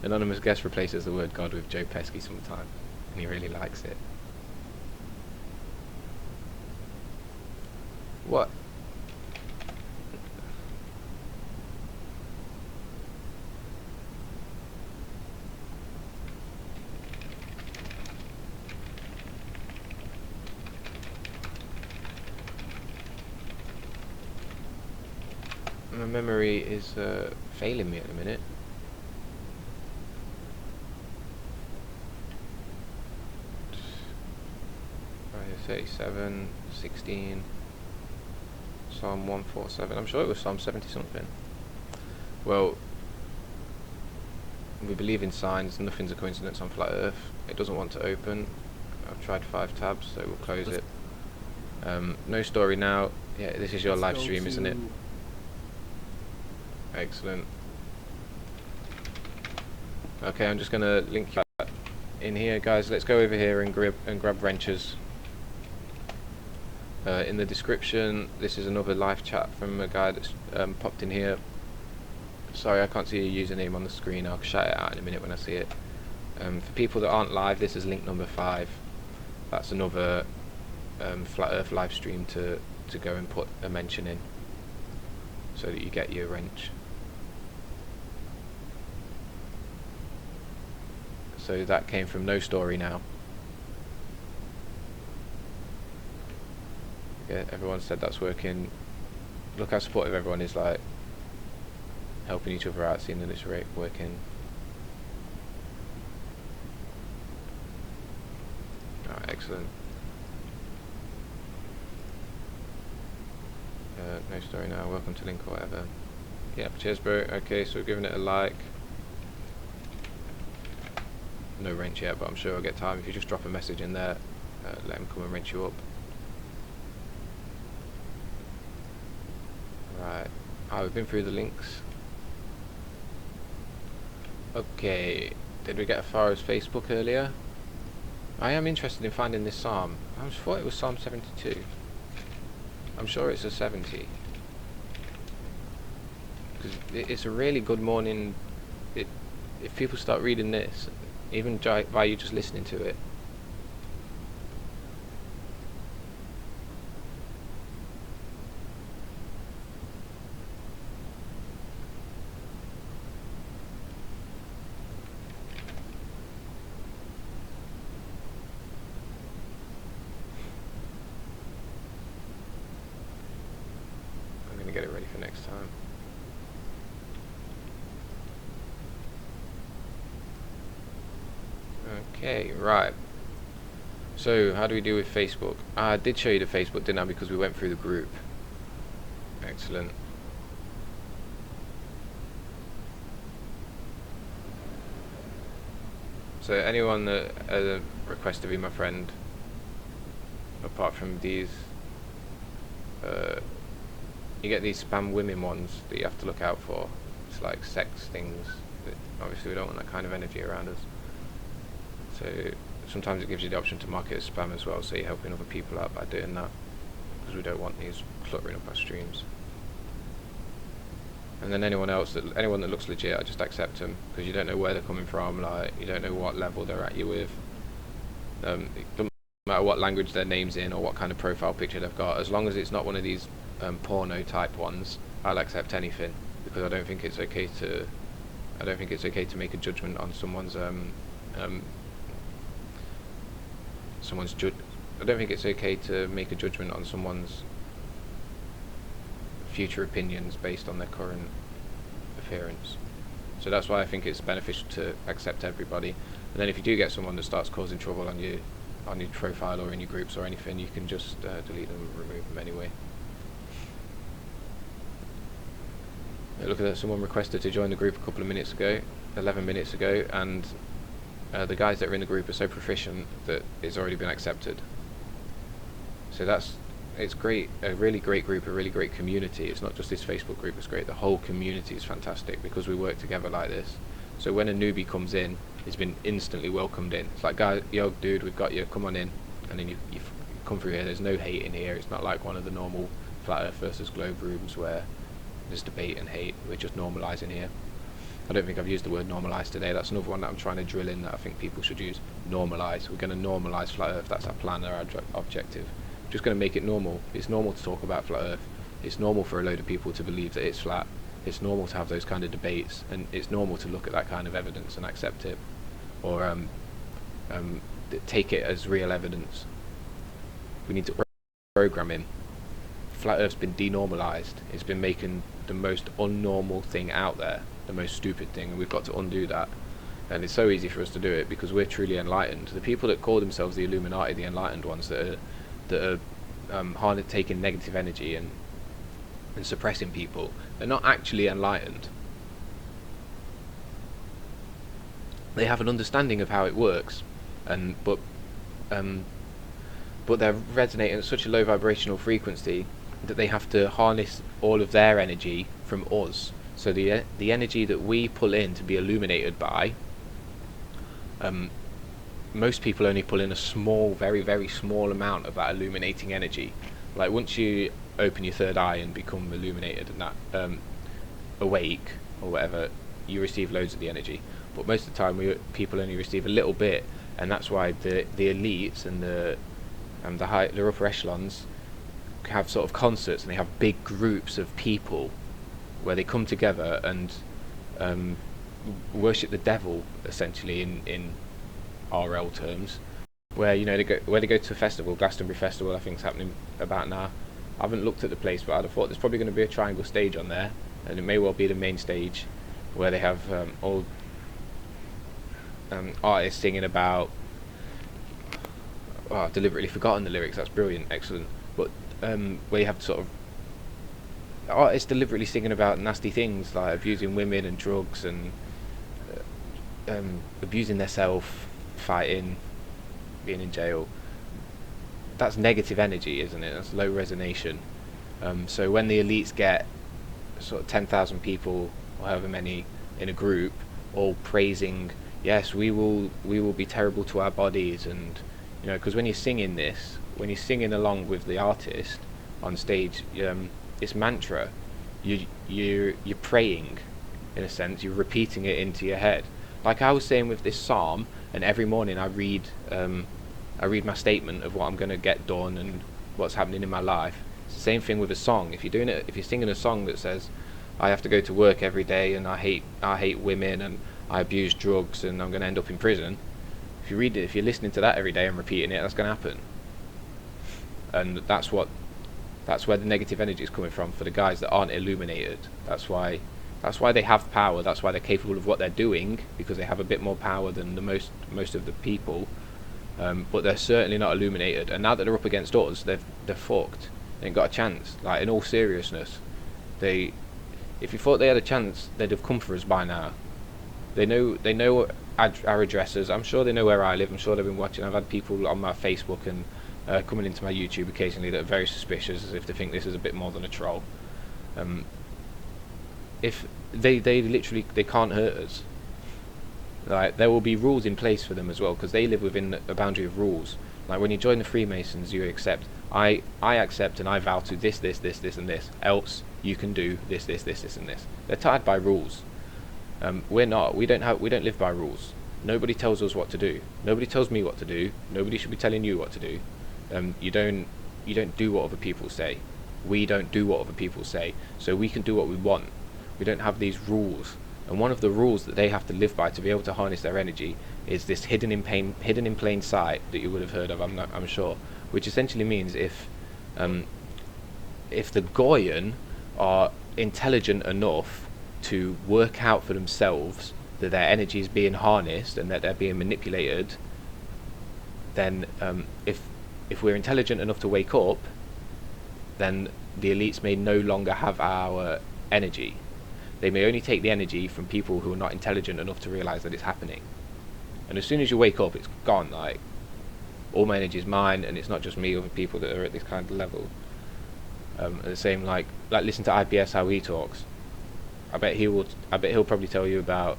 Anonymous guest replaces the word God with Joe Pesky sometime, and he really likes it. What? My memory is failing me at the minute. 37, 16, Psalm 147. I'm sure it was Psalm 70 something. Well, we believe in signs. Nothing's a coincidence on flat Earth. It doesn't want to open. I've tried 5 tabs, so we'll close it. No story now. Yeah, this is your live stream, isn't it? Excellent. Okay, I'm just gonna link you in here, guys. Let's go over here and grab wrenches. In the description, this is another live chat from a guy that's popped in here. Sorry, I can't see your username on the screen. I'll shout it out in a minute when I see it. For people that aren't live, this is link number 5. That's another Flat Earth live stream to go and put a mention in, so that you get your wrench. So that came from No Story Now. Yeah, everyone said that's working. Look how supportive everyone is, like helping each other out, seeing that it's working. Alright, excellent. No Story Now, welcome to link or whatever. Yeah, cheers bro. Okay, so we're giving it a like. No wrench yet, but I'm sure I'll get time if you just drop a message in there. Let him come and wrench you up. Right, we've been through the links. Okay, did we get as far as Facebook earlier? I am interested in finding this psalm. I thought it was Psalm 72. I'm sure it's a 70. Because it's a really good morning. If people start reading this, even by you just listening to it. I'm going to get it ready for next time. Okay, right. So, how do we do with Facebook? I did show you the Facebook, didn't I? Because we went through the group. Excellent. So, anyone that requests to be my friend, apart from these, you get these spam women ones that you have to look out for. It's like sex things. Obviously, we don't want that kind of energy around us. So sometimes it gives you the option to mark it as spam as well, so you're helping other people out by doing that, because we don't want these cluttering up our streams. And then anyone that looks legit, I just accept them, because you don't know where they're coming from, like you don't know what level they're at you with. It doesn't matter what language their name's in or what kind of profile picture they've got, as long as it's not one of these porno type ones, I'll accept anything, because I don't think it's okay to make a judgment on someone's I don't think it's okay to make a judgment on someone's future opinions based on their current appearance. So that's why I think it's beneficial to accept everybody. And then if you do get someone that starts causing trouble on your profile or in your groups or anything, you can just delete them and remove them anyway. Look at that, someone requested to join the group a couple of minutes ago, 11 minutes ago, and the guys that are in the group are so proficient that it's already been accepted. So it's great, a really great group, a really great community. It's not just this Facebook group, it's great. The whole community is fantastic because we work together like this. So when a newbie comes in, he's been instantly welcomed in. It's like, guys, yo, dude, we've got you, come on in. And then you come through here, there's no hate in here. It's not like one of the normal Flat Earth versus Globe rooms where there's debate and hate. We're just normalising here. I don't think I've used the word normalise today. That's another one that I'm trying to drill in that I think people should use. Normalise. We're going to normalise Flat Earth. That's our plan, our objective. Just going to make it normal. It's normal to talk about Flat Earth. It's normal for a load of people to believe that it's flat. It's normal to have those kind of debates, and it's normal to look at that kind of evidence and accept it, or take it as real evidence. We need to program in. Flat Earth's been denormalised. It's been making the most unnormal thing out there, the most stupid thing, and we've got to undo that. And it's so easy for us to do it because we're truly enlightened. The people that call themselves the Illuminati, the enlightened ones that are taking negative energy and suppressing people, they're not actually enlightened. They have an understanding of how it works, but they're resonating at such a low vibrational frequency that they have to harness all of their energy from us. So the energy that we pull in to be illuminated by, most people only pull in a small, very, very small amount of that illuminating energy. Like once you open your third eye and become illuminated and that awake or whatever, you receive loads of the energy. But most of the time, people only receive a little bit, and that's why the elites and the upper echelons have sort of concerts, and they have big groups of people where they come together and worship the devil, essentially in RL terms. Where they go to a festival, Glastonbury Festival, I think is happening about now. I haven't looked at the place, but I'd have thought there's probably going to be a triangle stage on there, and it may well be the main stage where they have all artists singing about. Oh, I've deliberately forgotten the lyrics. That's brilliant, excellent. But where you have sort of artists deliberately singing about nasty things like abusing women and drugs and abusing themselves, fighting, being in jail. That's negative energy, isn't it? That's low resonation. So when the elites get sort of 10,000 people or however many in a group all praising, yes, we will be terrible to our bodies, and you know, because when you're singing this, when you're singing along with the artist on stage, this mantra, you're praying, in a sense, you're repeating it into your head. Like I was saying with this psalm, and every morning I read my statement of what I'm going to get done and what's happening in my life. It's the same thing with a song. If you're singing a song that says, I have to go to work every day, and I hate women, and I abuse drugs, and I'm going to end up in prison. If you're listening to that every day and repeating it, that's going to happen. And that's where the negative energy is coming from for the guys that aren't illuminated. That's why they have power. That's why they're capable of what they're doing, because they have a bit more power than the most of the people. But they're certainly not illuminated. And now that they're up against us, they're fucked. They ain't got a chance. Like, in all seriousness, if you thought they had a chance, they'd have come for us by now. They know our addresses. I'm sure they know where I live. I'm sure they've been watching. I've had people on my Facebook and coming into my YouTube occasionally that are very suspicious, as if they think this is a bit more than a troll. If they literally can't hurt us. Like, there will be rules in place for them as well, because they live within a boundary of rules. Like, when you join the Freemasons, you accept, I accept and I vow to this, and this, else you can do this, and this. They're tied by rules. We're not. We don't live by rules. Nobody tells us what to do. Nobody tells me what to do. Nobody should be telling you what to do. You don't do what other people say. We don't do what other people say. So we can do what we want. We don't have these rules. And one of the rules that they have to live by to be able to harness their energy is this hidden in plain sight that you would have heard of, I'm sure, which essentially means if the Goyen are intelligent enough to work out for themselves that their energy is being harnessed and that they're being manipulated, then if we're intelligent enough to wake up, then the elites may no longer have our energy. They may only take the energy from people who are not intelligent enough to realise that it's happening. And as soon as you wake up, it's gone. Like, all my energy is mine, and it's not just me, other people that are at this kind of level. The same, like listen to IPS, how he talks. I bet he'll probably tell you about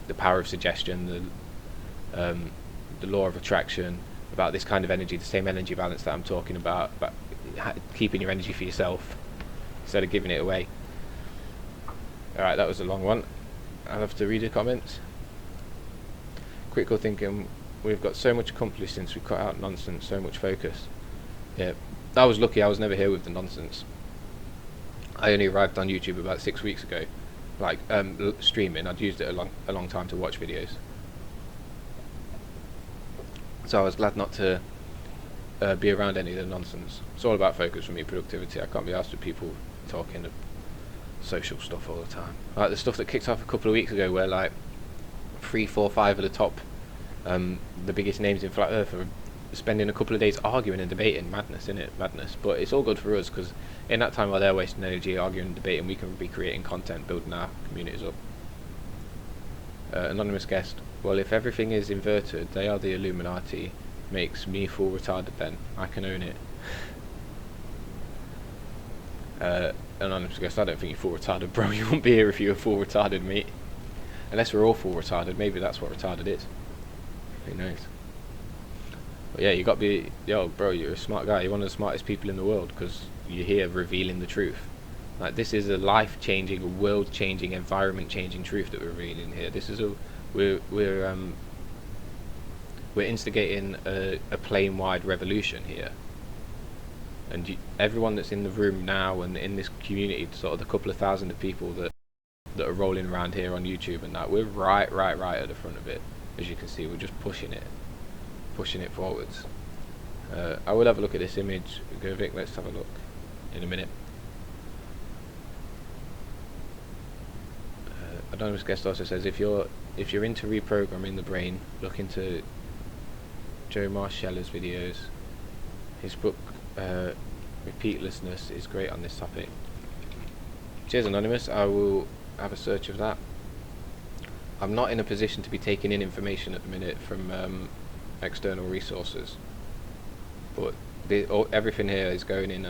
the power of suggestion, the law of attraction, about this kind of energy, the same energy balance that I'm talking about keeping your energy for yourself instead of giving it away. Alright, that was a long one. I'll have to read the comments. Critical thinking, we've got so much accomplished since we cut out nonsense, so much focus. Yeah, I was lucky, I was never here with the nonsense. I only arrived on YouTube about 6 weeks ago. Like, streaming, I'd used it a long time to watch videos. So I was glad not to be around any of the nonsense. It's all about focus for me, productivity. I can't be asked with people talking social stuff all the time. Like the stuff that kicked off a couple of weeks ago, where like 3, 4, 5 of the top, the biggest names in flat Earth are spending a couple of days arguing and debating. Madness, innit? Madness. But it's all good for us, because in that time while they're wasting energy arguing and debating, we can be creating content, building our communities up. Anonymous guest, well, if everything is inverted, they are the Illuminati. Makes me full retarded then. I can own it. Anonymous guest, I don't think you're full retarded, bro. You wouldn't be here if you were full retarded, mate. Unless we're all full retarded. Maybe that's what retarded is. Who knows? But yeah, you got to be... Yo, bro, you're a smart guy. You're one of the smartest people in the world, because you're here revealing the truth. Like, this is a life-changing, a world-changing, environment-changing truth that we're revealing here. This is a... We're instigating a plane-wide revolution here. And everyone that's in the room now and in this community, sort of the couple of thousand of people that are rolling around here on YouTube and that, we're right at the front of it. As you can see, we're just pushing it forwards. I will have a look at this image. Go Vic, let's have a look in a minute. Anonymous guest also says, if you're into reprogramming the brain, look into Joe Marceller's videos. His book Repeatlessness is great on this topic. Cheers, Anonymous. I will have a search of that. I'm not in a position to be taking in information at the minute from external resources, but everything here is going in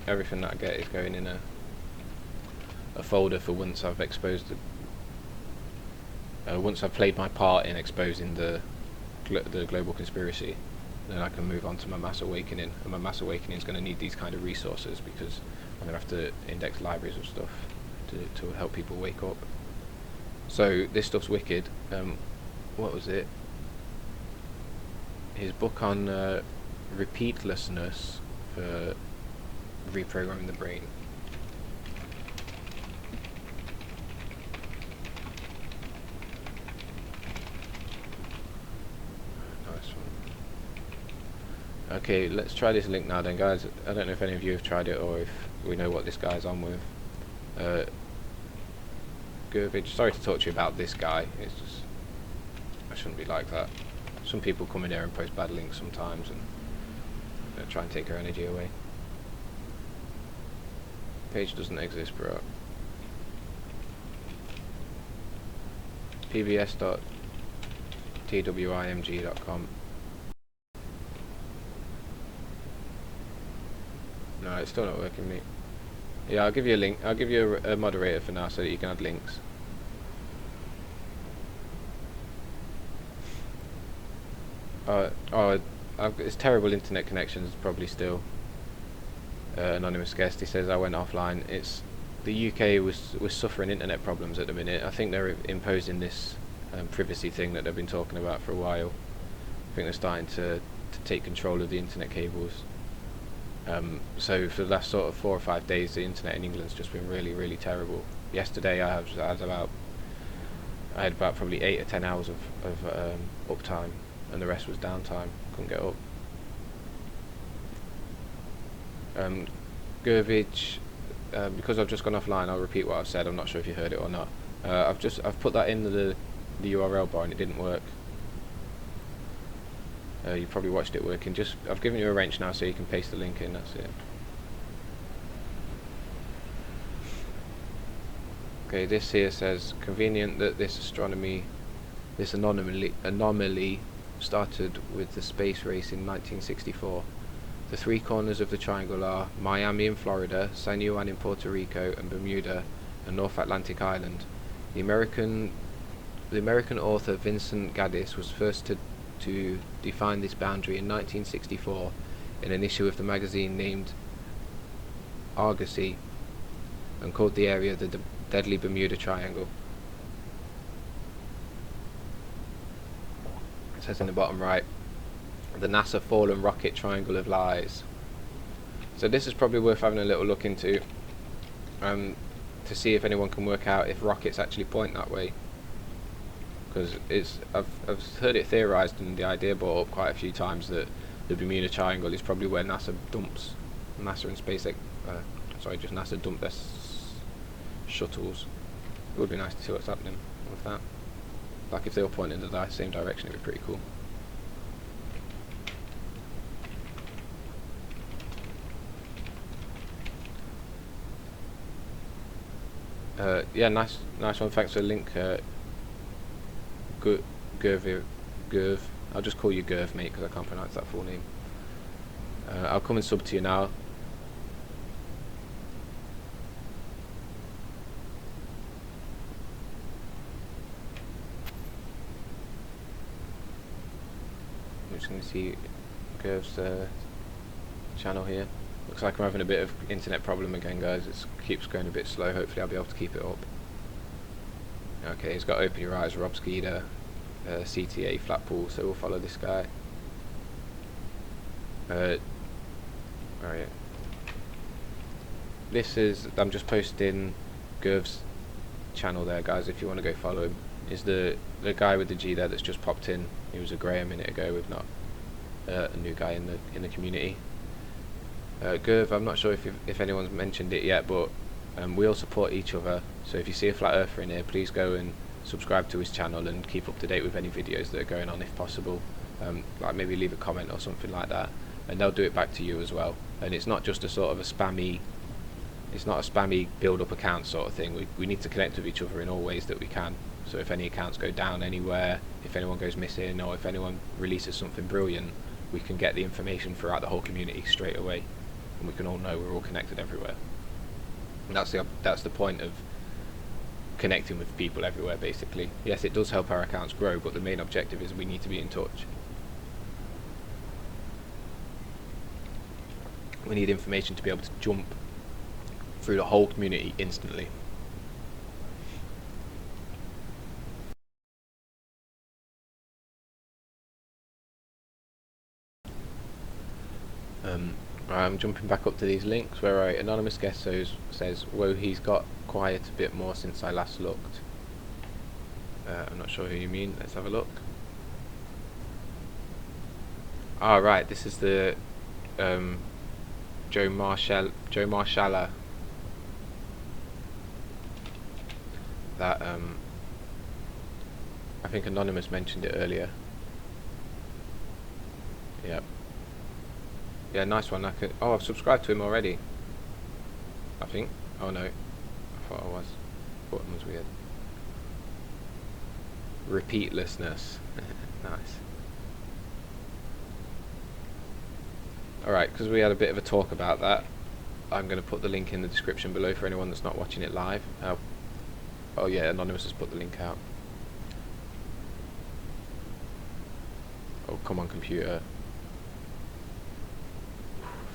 everything that I get is going in a folder for once I've exposed Once I've played my part in exposing the global conspiracy, then I can move on to my mass awakening, and my mass awakening is going to need these kind of resources, because I'm going to have to index libraries of stuff to help people wake up. So this stuff's wicked. What was it? His book on repeatlessness for reprogramming the brain. Okay, let's try this link now then, guys. I don't know if any of you have tried it or if we know what this guy's on with. Garbage. Sorry to talk to you about this guy. It's just, I shouldn't be like that. Some people come in here and post bad links sometimes and try and take our energy away. Page doesn't exist, bro. pbs.twimg.com. No, it's still not working, mate. Yeah, I'll give you a link. I'll give you a moderator for now so that you can add links. It's terrible internet connections, probably still. Anonymous guest, he says I went offline. It's the UK was suffering internet problems at the minute. I think they're imposing this privacy thing that they've been talking about for a while. I think they're starting to take control of the internet cables. So for the last sort of 4 or 5 days, the internet in England's just been really, really terrible. Yesterday I had about probably 8 or 10 hours of uptime, and the rest was downtime. Couldn't get up. Gurvage, because I've just gone offline, I'll repeat what I've said. I'm not sure if you heard it or not. I've put that in the URL bar and it didn't work. You probably watched it working. I've given you a wrench now so you can paste the link in. That's it. Okay, this here says convenient that this anomaly started with the space race in 1964. The 3 corners of the triangle are Miami in Florida, San Juan in Puerto Rico, and Bermuda, a North Atlantic island. The American author Vincent Gaddis was first to define this boundary in 1964 in an issue of the magazine named Argosy, and called the area the Deadly Bermuda Triangle. It says in the bottom right, the NASA fallen rocket triangle of lies. So this is probably worth having a little look into, to see if anyone can work out if rockets actually point that way. Because I've heard it theorised and the idea brought up quite a few times that the Bermuda Triangle is probably where NASA and SpaceX, just NASA dump their shuttles. It would be nice to see what's happening with that. Like if they were pointing in the same direction, it'd be pretty cool. Yeah, nice one. Thanks for the link. Gurv. I'll just call you Gurv, mate, because I can't pronounce that full name. I'll come and sub to you now. I'm just going to see Gurv's channel here. Looks like I'm having a bit of internet problem again, guys. It keeps going a bit slow. Hopefully I'll be able to keep it up. Okay, he's got Open Your Eyes, Rob Skeeter, CTA, Flatpool, so we'll follow this guy. Alright. This is, I'm just posting Gurv's channel there, guys, if you want to go follow him. Is the guy with the G there that's just popped in. He was a grey a minute ago, with not a new guy in the community. Gurv, I'm not sure if anyone's mentioned it yet, but we all support each other, so if you see a flat earther in here, please go and subscribe to his channel and keep up to date with any videos that are going on if possible. Like maybe leave a comment or something like that, and they'll do it back to you as well. And it's not just a sort of a spammy, it's not a spammy build up account sort of thing. We need to connect with each other in all ways that we can. So if any accounts go down anywhere, if anyone goes missing, or if anyone releases something brilliant, we can get the information throughout the whole community straight away, and we can all know we're all connected everywhere. And that's the point of connecting with people everywhere, basically. Yes, it does help our accounts grow, but the main objective is we need to be in touch. We need information to be able to jump through the whole community instantly. I'm jumping back up to these links where our anonymous guest says, whoa, he's got quiet a bit more since I last looked. I'm not sure who you mean. Let's have a look. Right, this is the Joe Marshalla that I think Anonymous mentioned it earlier. Yep. Yeah, nice one. I've subscribed to him already, I think. Oh no, I thought I was. Button was weird. Repeatlessness. Nice. Alright, because we had a bit of a talk about that, I'm going to put the link in the description below for anyone that's not watching it live. Oh yeah, Anonymous has put the link out. Oh, come on, computer.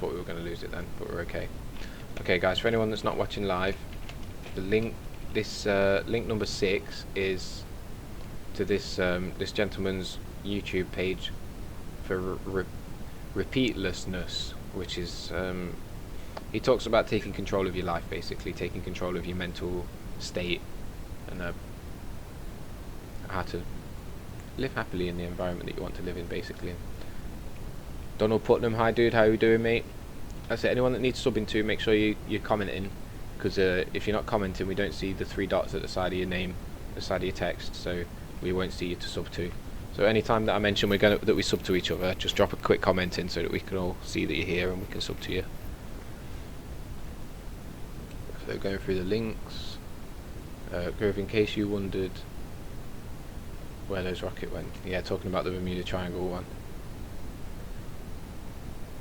Thought we were going to lose it then, but we're okay. Okay guys, for anyone that's not watching live, the link, link number 6 is to this this gentleman's YouTube page for repeatlessness, which is he talks about taking control of your life, basically taking control of your mental state and how to live happily in the environment that you want to live in, basically. Donald Putnam, hi dude, how you doing, mate? I say, anyone that needs subbing to, make sure you're commenting, because if you're not commenting, we don't see the 3 dots at the side of your name, the side of your text, so we won't see you to sub to. So anytime that I mention that we sub to each other, just drop a quick comment in so that we can all see that you're here and we can sub to you. So going through the links, Grove, in case you wondered where those rocket went, yeah, talking about the Bermuda Triangle one.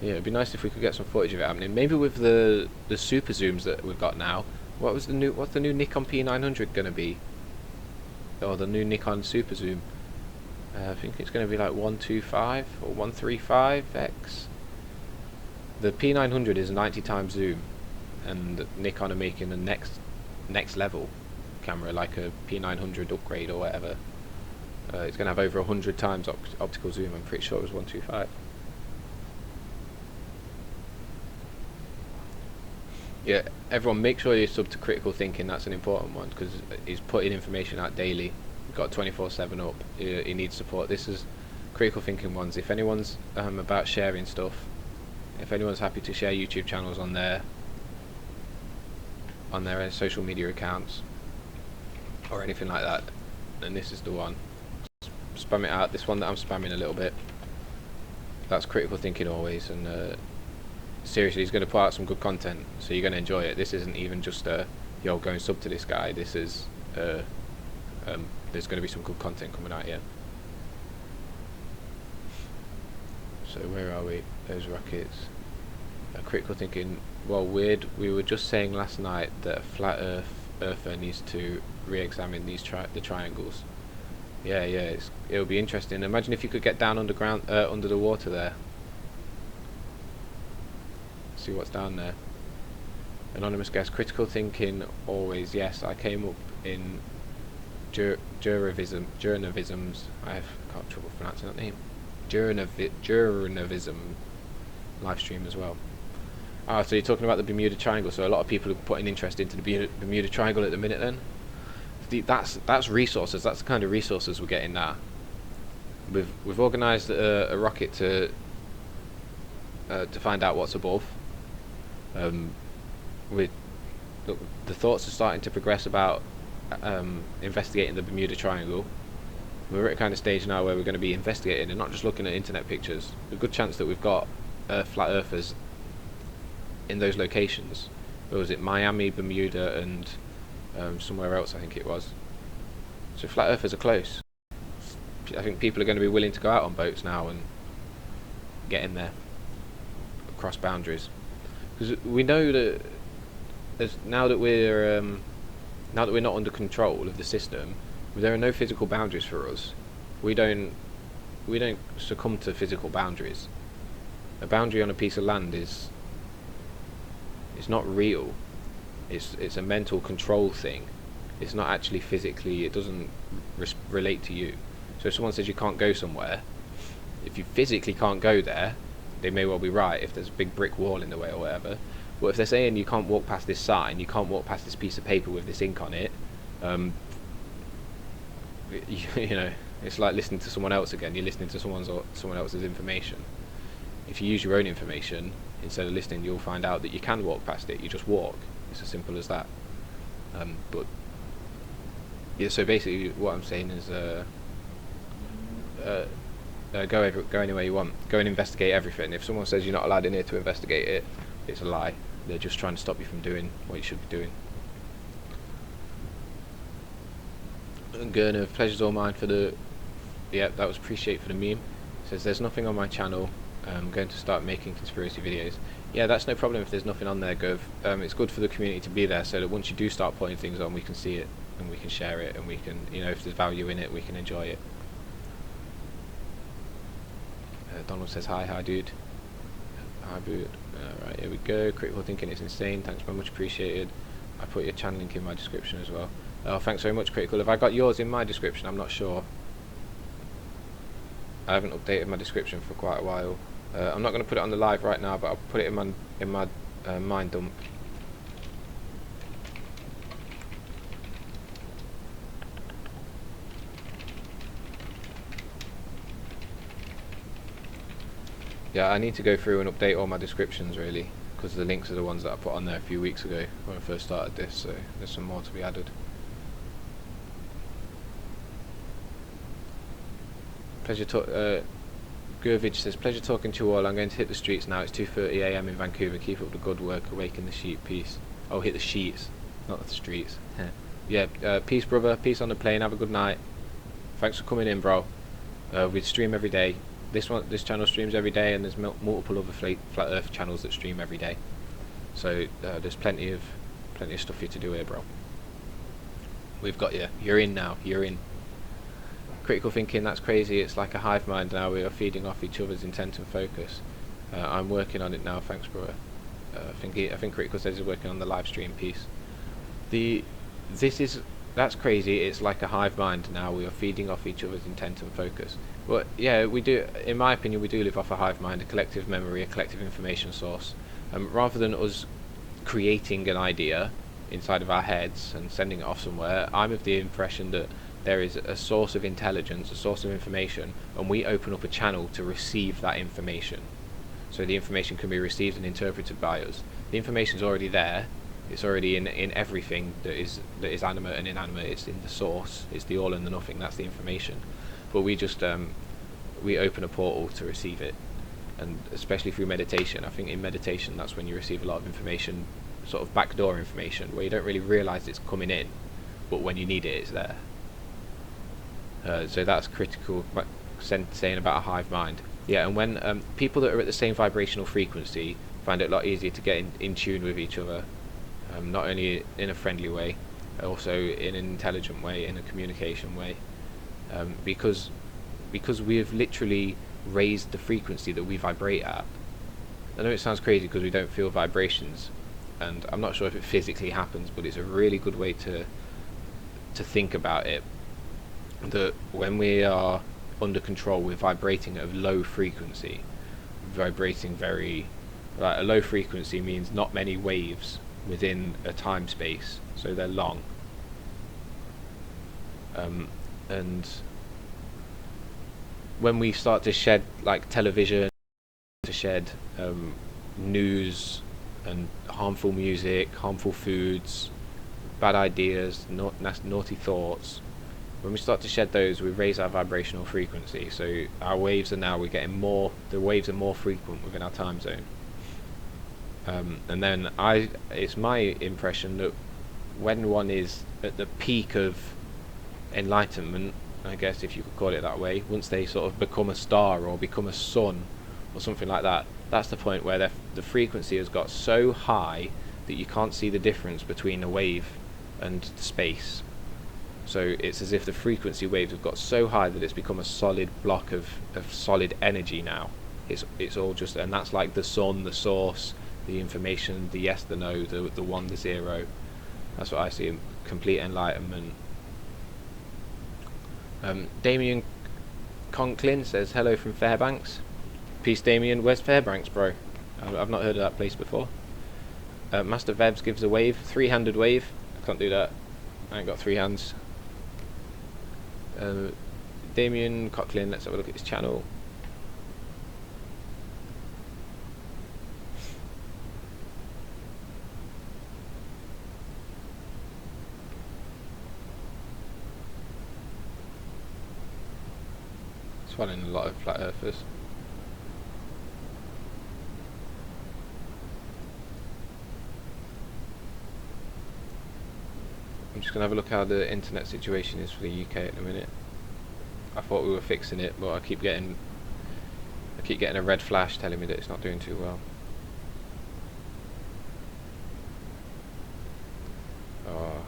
Yeah, it'd be nice if we could get some footage of it happening. Maybe with the super zooms that we've got now. What's the new Nikon P900 gonna be? Or the new Nikon super zoom? I think it's going to be like 125 or 135x. The P900 is a 90 times zoom, and Nikon are making the next level camera, like a P900 upgrade or whatever. It's going to have over 100 times optical zoom. I'm pretty sure it was 125. Yeah, everyone make sure you sub to Critical Thinking. That's an important one because he's putting information out daily. We've got 24/7 up. He needs support. This is Critical Thinking ones. If anyone's about sharing stuff, if anyone's happy to share YouTube channels on their social media accounts or anything like that, then this is the one. Spam it out. This one that I'm spamming a little bit, that's Critical Thinking always, and seriously, he's going to put out some good content, so you're going to enjoy it. This isn't even just yo, go and sub to this guy. This is there's going to be some good content coming out here. So where are we? Those rockets. Critical Thinking. Well, weird. We were just saying last night that a flat earther needs to re-examine these the triangles. Yeah, it'll be interesting. Imagine if you could get down underground, under the water there. See what's down there. Anonymous guest, Critical Thinking always. Yes, I came up in journalisms. I've got trouble pronouncing that name. Journalism live stream as well. So you're talking about the Bermuda Triangle. So a lot of people are putting interest into the Bermuda Triangle at the minute. Then that's resources. That's the kind of resources we're getting now. We've organised a rocket to find out what's above. The thoughts are starting to progress about investigating the Bermuda Triangle. We're at a kind of stage now where we're going to be investigating and not just looking at internet pictures. A good chance that we've got flat earthers in those locations. Or was it Miami, Bermuda, and somewhere else? I think it was. So flat earthers are close. I think people are going to be willing to go out on boats now and get in there, across boundaries. Because we know that now that we're now that we're not under control of the system, there are no physical boundaries for us. We don't succumb to physical boundaries. A boundary on a piece of land is not real. It's a mental control thing. It's not actually physically. It doesn't relate to you. So if someone says you can't go somewhere, if you physically can't go there, they may well be right if there's a big brick wall in the way or whatever. But if they're saying you can't walk past this sign, you can't walk past this piece of paper with this ink on it, you know, it's like listening to someone else again. You're listening to someone else's information. If you use your own information instead of listening, you'll find out that you can walk past it. You just walk. It's as simple as that. But yeah, so basically, what I'm saying is, go anywhere you want. Go and investigate everything. If someone says you're not allowed in here to investigate it, it's a lie. They're just trying to stop you from doing what you should be doing. Gurner, pleasure's all mine for the... Yeah, that was appreciated for the meme. Says there's nothing on my channel. I'm going to start making conspiracy videos. Yeah, that's no problem if there's nothing on there, Gov. It's good for the community to be there so that once you do start putting things on, we can see it and we can share it and we can, you know, if there's value in it, we can enjoy it. Donald says hi dude. Hi dude. Alright, here we go. Critical thinking is insane. Thanks very much, appreciated. I put your channel link in my description as well. Oh, thanks very much, Critical. Have I got yours in my description? I'm not sure. I haven't updated my description for quite a while. I'm not going to put it on the live right now, but I'll put it in my mind dump. Yeah, I need to go through and update all my descriptions really, because the links are the ones that I put on there a few weeks ago when I first started this, so there's some more to be added. Pleasure Gurvich says, pleasure talking to you all. I'm going to hit the streets now. It's 2:30 AM in Vancouver. Keep up the good work. Awaken the sheep. Peace. Oh, hit the sheets, not the streets. Yeah, peace, brother. Peace on the plane. Have a good night. Thanks for coming in, bro. We stream every day. This channel streams every day, and there's multiple other flat Earth channels that stream every day. So there's plenty of stuff for you to do here, bro. We've got you. You're in now. You're in. Critical thinking, that's crazy. It's like a hive mind now. We are feeding off each other's intent and focus. I'm working on it now. Thanks, bro. I think Critical says he's working on the live stream piece. That's crazy. It's like a hive mind now. We are feeding off each other's intent and focus. Well, yeah, we do. In my opinion, we do live off a hive mind, a collective memory, a collective information source. Rather than us creating an idea inside of our heads and sending it off somewhere, I'm of the impression that there is a source of intelligence, a source of information, and we open up a channel to receive that information. So the information can be received and interpreted by us. The information is already there. It's already in everything that is animate and inanimate. It's in the source. It's the all and the nothing. That's the information. But we just we open a portal to receive it, and especially through meditation. I think in meditation that's when you receive a lot of information, sort of backdoor information, where you don't really realise it's coming in, but when you need it, it's there. So that's critical, saying about a hive mind. Yeah, and when people that are at the same vibrational frequency find it a lot easier to get in tune with each other, not only in a friendly way, also in an intelligent way, in a communication way, because we've literally raised the frequency that we vibrate at. I know it sounds crazy because we don't feel vibrations, and I'm not sure if it physically happens, but it's a really good way to think about it. That when we are under control, we're vibrating at a low frequency, vibrating very, like, a low frequency means not many waves within a time space, so they're long, and when we start to shed, like television, to shed news and harmful music, harmful foods, bad ideas, naughty thoughts, when we start to shed those, we raise our vibrational frequency. So our waves are now, we're getting more, the waves are more frequent within our time zone. And then it's my impression that when one is at the peak of enlightenment, I guess if you could call it that way, once they sort of become a star or become a sun or something like that, that's the point where the frequency has got so high that you can't see the difference between a wave and space. So it's as if the frequency waves have got so high that it's become a solid block of solid energy now. It's all just, and that's like the sun, the source, the information, the yes, the no, the one, the zero. That's what I see. Complete enlightenment. Damien Conklin says hello from Fairbanks. Peace, Damien. Where's Fairbanks, bro? I've not heard of that place before. Master Vebs gives a wave, 3-handed wave. I can't do that. I ain't got 3 hands. Damien Conklin. Let's have a look at his channel. Following a lot of flat earthers. I'm just gonna have a look how the internet situation is for the UK at the minute. I thought we were fixing it, but I keep getting a red flash telling me that it's not doing too well. Oh.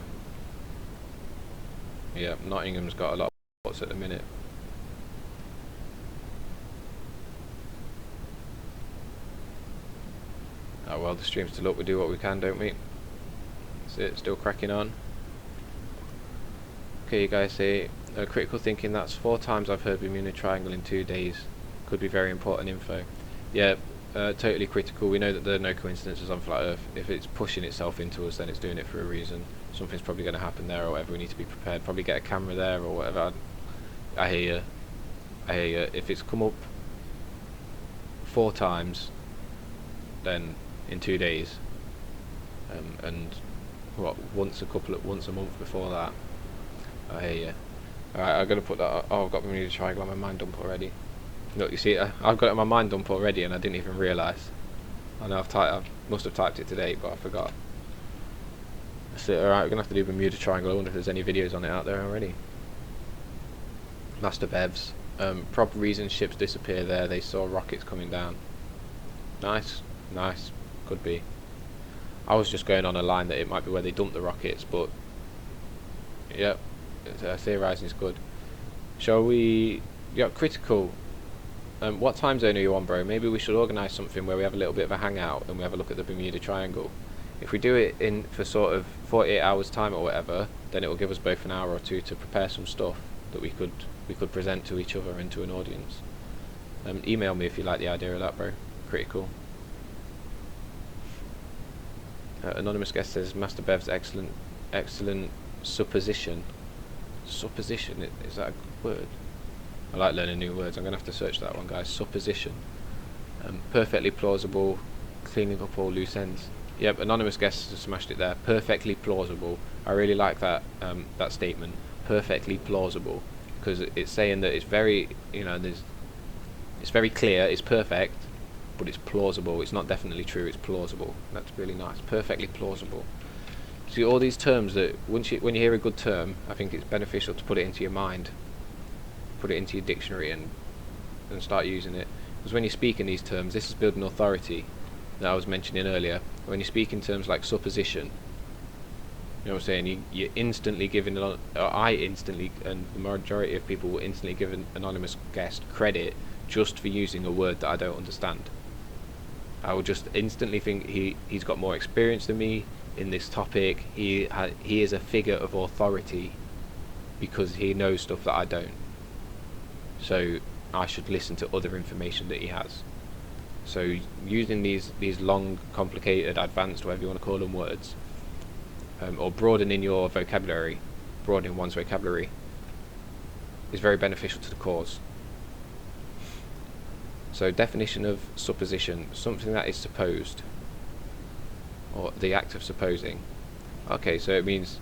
Yeah, Nottingham's got a lot of bots at the minute. Oh well, the stream's still up, we do what we can, don't we? That's it, still cracking on. Okay, you guys say, critical thinking, that's 4 times I've heard Bermuda Triangle in 2 days. Could be very important info. Yeah, totally critical. We know that there are no coincidences on flat earth. If it's pushing itself into us, then it's doing it for a reason. Something's probably going to happen there or whatever, we need to be prepared. Probably get a camera there or whatever. I hear you. I hear you. If it's come up 4 times, then in 2 days, and what, once a month before that. I hear you. Alright, I'm gonna put that. Oh, I've got Bermuda Triangle on my mind dump already. Look, you see, I've got it on my mind dump already, and I didn't even realise. I know I must have typed it today, but I forgot. That's it. Alright, we're gonna have to do Bermuda Triangle. I wonder if there's any videos on it out there already. Master Bevs. Proper reason ships disappear there. They saw rockets coming down. Nice, nice. Could be. I was just going on a line that it might be where they dumped the rockets, but yeah, theorising is good. Shall we? Yeah, critical. What time zone are you on, bro? Maybe we should organise something where we have a little bit of a hangout and we have a look at the Bermuda Triangle. If we do it in for sort of 48 hours time or whatever, then it will give us both an hour or two to prepare some stuff that we could present to each other and to an audience. Email me if you like the idea of that, bro. Critical. Anonymous guest says Master Bev's excellent supposition. Supposition, is that a good word? I like learning new words. I'm gonna have to search that one, guys. Supposition. Perfectly plausible, cleaning up all loose ends. Yep, anonymous guest has smashed it there. Perfectly plausible. I really like that that statement. Perfectly plausible, because it's saying that it's very, you know, it's very clear. It's perfect, but it's plausible. It's not definitely true. It's plausible. That's really nice. Perfectly plausible. See, all these terms that when you hear a good term, I think it's beneficial to put it into your mind, put it into your dictionary, and start using it. Because when you speak in these terms, this is building authority that I was mentioning earlier. When you speak in terms like supposition, you know what I'm saying, you're instantly giving, or I instantly, and the majority of people will instantly give an anonymous guest credit just for using a word that I don't understand. I will just instantly think he's got more experience than me in this topic. He is a figure of authority because he knows stuff that I don't. So I should listen to other information that he has. So using these long, complicated, advanced, whatever you want to call them, words, or broadening your vocabulary, broadening one's vocabulary, is very beneficial to the cause. So definition of supposition: something that is supposed, or the act of supposing. Okay, so it means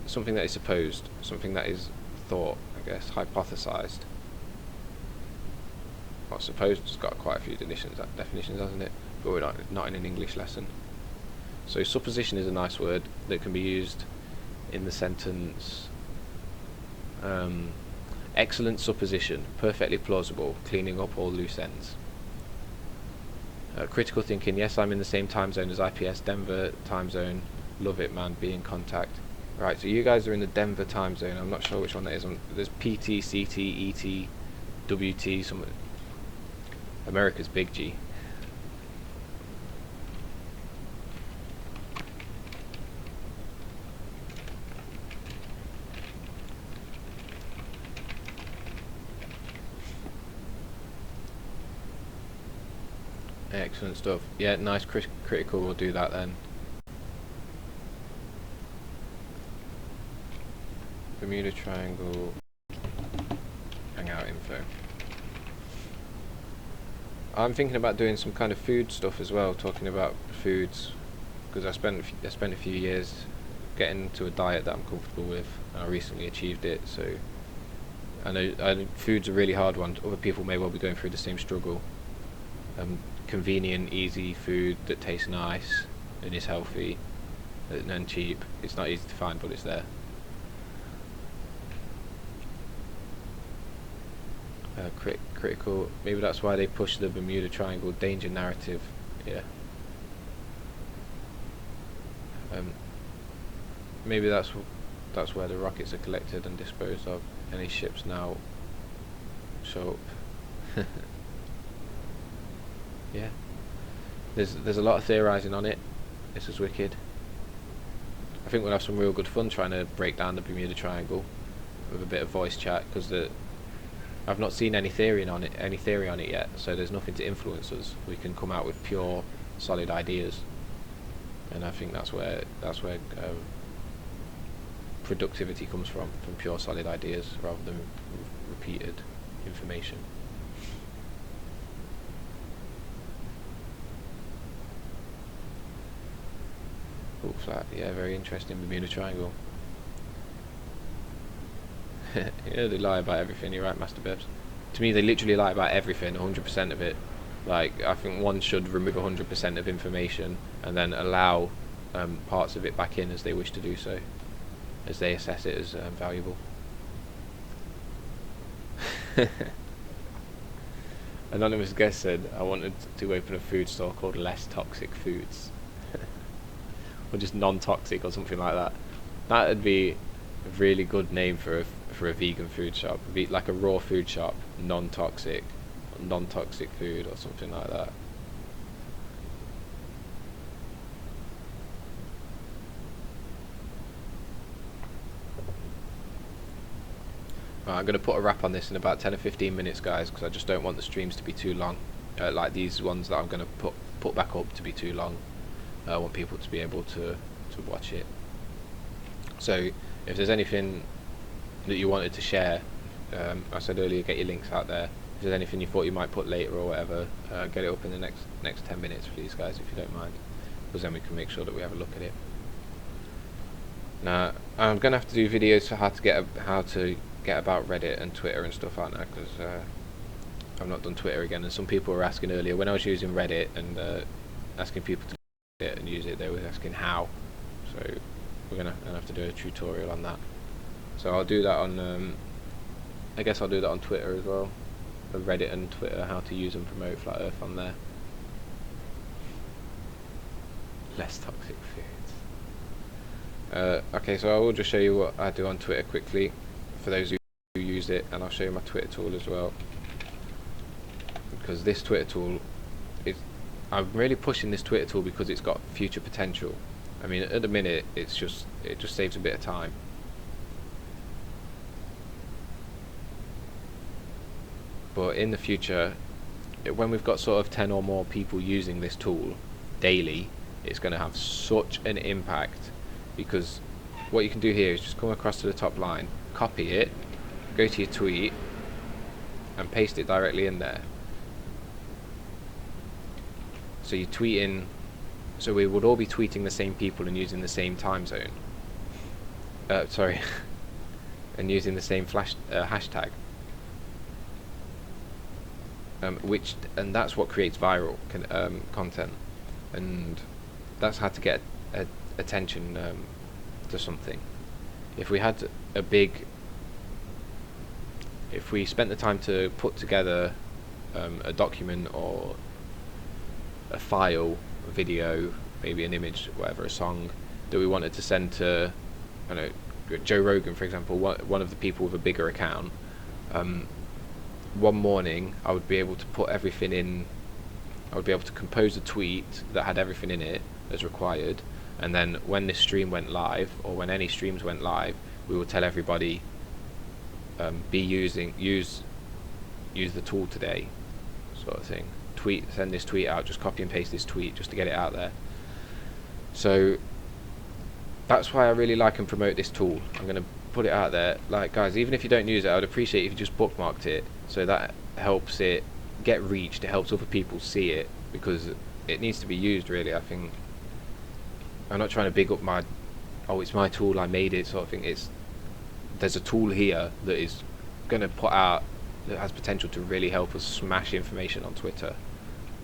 something that is supposed, something that is thought, I guess, hypothesized. Well, supposed has got quite a few definitions, hasn't it? But we're not in an English lesson. So supposition is a nice word that can be used in the sentence. Excellent supposition, perfectly plausible, cleaning up all loose ends. Critical thinking: yes, I'm in the same time zone as IPS, Denver time zone. Love it, man. Be in contact. Right, so you guys are in the Denver time zone. I'm not sure which one that is. There's PT, CT, ET, WT. Some America's big G. Excellent stuff. Yeah, nice. Critical. We'll do that then. Bermuda Triangle. Hangout info. I'm thinking about doing some kind of food stuff as well. Talking about foods, because I spent a few years getting to a diet that I'm comfortable with, and I recently achieved it. So I know food's a really hard one. Other people may well be going through the same struggle. Convenient, easy food that tastes nice and is healthy and cheap. It's not easy to find, but it's there. Critical. Maybe that's why they push the Bermuda Triangle danger narrative. Yeah. Maybe that's where the rockets are collected and disposed of. Any ships now show up. Yeah. There's a lot of theorising on it. This is wicked. I think we'll have some real good fun trying to break down the Bermuda Triangle with a bit of voice chat, because I've not seen any theory on it yet, so there's nothing to influence us. We can come out with pure, solid ideas, and I think that's where productivity comes from pure, solid ideas rather than repeated information. Oh, flat. Yeah, very interesting. Bermuda Triangle. Yeah, they lie about everything. You're right, Master Bebs. To me, they literally lie about everything, 100% of it. Like, I think one should remove 100% of information and then allow parts of it back in as they wish to do so, as they assess it as valuable. Anonymous guest said, I wanted to open a food store called Less Toxic Foods. Or just non-toxic or something like that. That would be a really good name for a vegan food shop. It'd be like a raw food shop, non-toxic food or something like that. Right, I'm going to put a wrap on this in about 10 or 15 minutes, guys, because I just don't want the streams to be too long. Like these ones that I'm going to put back up to be too long. I want people to be able to watch it. So if there's anything that you wanted to share, I said earlier, get your links out there. If there's anything you thought you might put later or whatever, get it up in the next 10 minutes, please, guys, if you don't mind, because then we can make sure that we have a look at it. Now I'm gonna have to do videos for how to get about Reddit and Twitter and stuff, aren't I? Because I've not done Twitter again, and some people were asking earlier when I was using Reddit and asking people to it and use it, they were asking how. So we're gonna have to do a tutorial on that. So I'll do that on I guess I'll do that on Twitter as well. Reddit and Twitter, how to use and promote Flat Earth on there. Less toxic foods. Okay, so I will just show you what I do on Twitter quickly for those who use it, and I'll show you my Twitter tool as well, because this Twitter tool is, I'm really pushing this Twitter tool because it's got future potential. I mean, at the minute it just saves a bit of time. But in the future, when we've got sort of 10 or more people using this tool daily, it's going to have such an impact, because what you can do here is just come across to the top line, copy it, go to your tweet and paste it directly in there. So you tweet in, so we would all be tweeting the same people and using the same time zone. Sorry, and using the same hashtag. And that's what creates viral content, and that's how to get attention to something. If we had if we spent the time to put together a document or a file, a video, maybe an image, whatever, a song, that we wanted to send to, I don't know, Joe Rogan, for example, one of the people with a bigger account, one morning I would be able to put everything in. I would be able to compose a tweet that had everything in it as required, and then when this stream went live, or when any streams went live, we would tell everybody, use the tool today, sort of thing. Send this tweet out, just copy and paste this tweet just to get it out there. So that's why I really like and promote this tool. I'm going to put it out there. Like, guys, even if you don't use it, I would appreciate if you just bookmarked it, so that helps it get reached, it helps other people see it, because it needs to be used, really. I think I'm not trying to big up my, oh, it's my tool, I made it, sort of thing. There's a tool here that is going to put out, that has potential to really help us smash information on Twitter.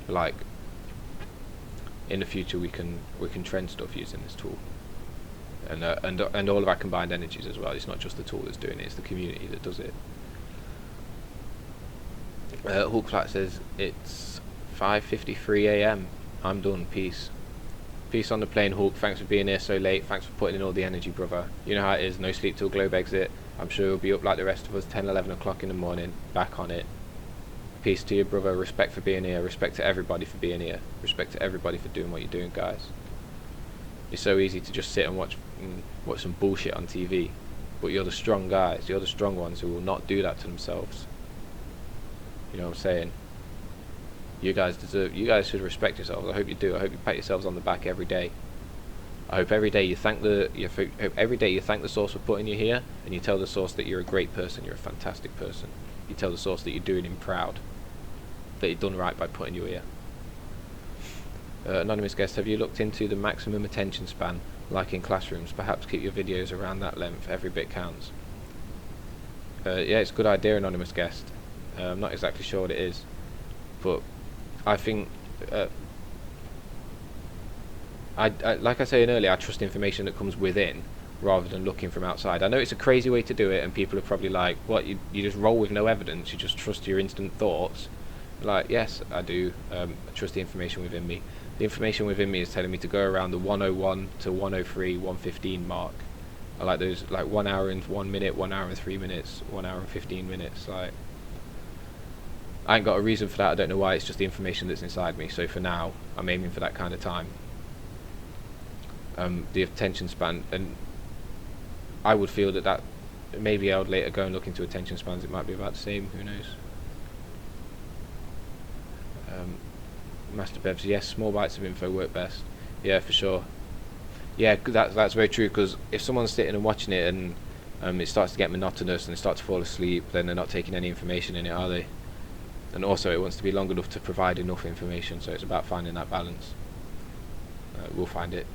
Like, in the future we can trend stuff using this tool, and all of our combined energies as well. It's not just the tool that's doing it, it's the community that does it. Hulkflat says it's 5:53 AM. I'm done. Peace. Peace on the plane, Hulk. Thanks for being here so late. Thanks for putting in all the energy, brother. You know how it is. No sleep till globe exit. I'm sure you'll be up like the rest of us, 10, 11 o'clock in the morning. Back on it. Peace to you, brother. Respect for being here. Respect to everybody for being here. Respect to everybody for doing what you're doing, guys. It's so easy to just sit and watch some bullshit on TV, but you're the strong guys. You're the strong ones who will not do that to themselves. You know what I'm saying? You guys should respect yourselves. I hope you do. I hope you pat yourselves on the back every day. I hope every day you thank the source for putting you here, and you tell the source that you're a great person, you're a fantastic person. You tell the source that you're doing him proud, that you've done right by putting you here. Anonymous guest, have you looked into the maximum attention span, like in classrooms? Perhaps keep your videos around that length. Every bit counts. Yeah, it's a good idea, anonymous guest. I'm not exactly sure what it is, but I think, like I was saying earlier, I trust information that comes within rather than looking from outside. I know it's a crazy way to do it, and people are probably like, what, you just roll with no evidence, you just trust your instant thoughts? Like, yes, I do. I trust the information within me. The information within me is telling me to go around the 101 to 103, 115 mark. I like those, like 1 hour and 1 minute, 1 hour and 3 minutes, 1 hour and 15 minutes. Like, I ain't got a reason for that. I don't know why. It's just the information that's inside me. So for now, I'm aiming for that kind of time. The attention span, and I would feel that maybe I would later go and look into attention spans. It might be about the same. Who knows? Master Bevs, yes, small bites of info work best. Yeah, for sure. Yeah, that's very true, because if someone's sitting and watching it and it starts to get monotonous and they start to fall asleep, then they're not taking any information in it, are they? And also it wants to be long enough to provide enough information, so it's about finding that balance. We'll find it.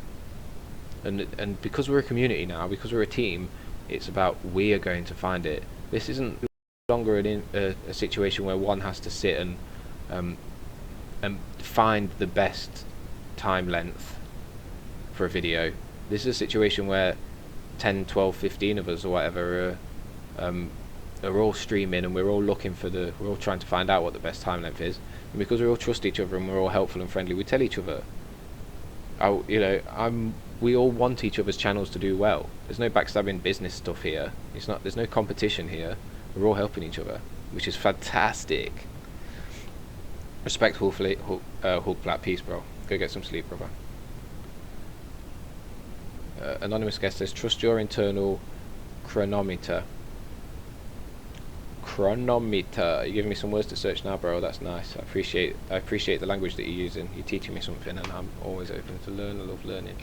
And because we're a community now, because we're a team, it's about we are going to find it. This isn't longer a situation where one has to sit and find the best time length for a video. This is a situation where 10, 12, 15 of us or whatever are all streaming, and we're all trying to find out what the best time length is. And because we all trust each other and we're all helpful and friendly, we tell each other. We all want each other's channels to do well. There's no backstabbing business stuff here. There's no competition here. We're all helping each other, which is fantastic. Respect Hulk Flat. Peace, bro. Go get some sleep, brother. Anonymous guest says, trust your internal chronometer. Chronometer. You're giving me some words to search now, bro. That's nice. I appreciate the language that you're using. You're teaching me something, and I'm always open to learn. I love learning.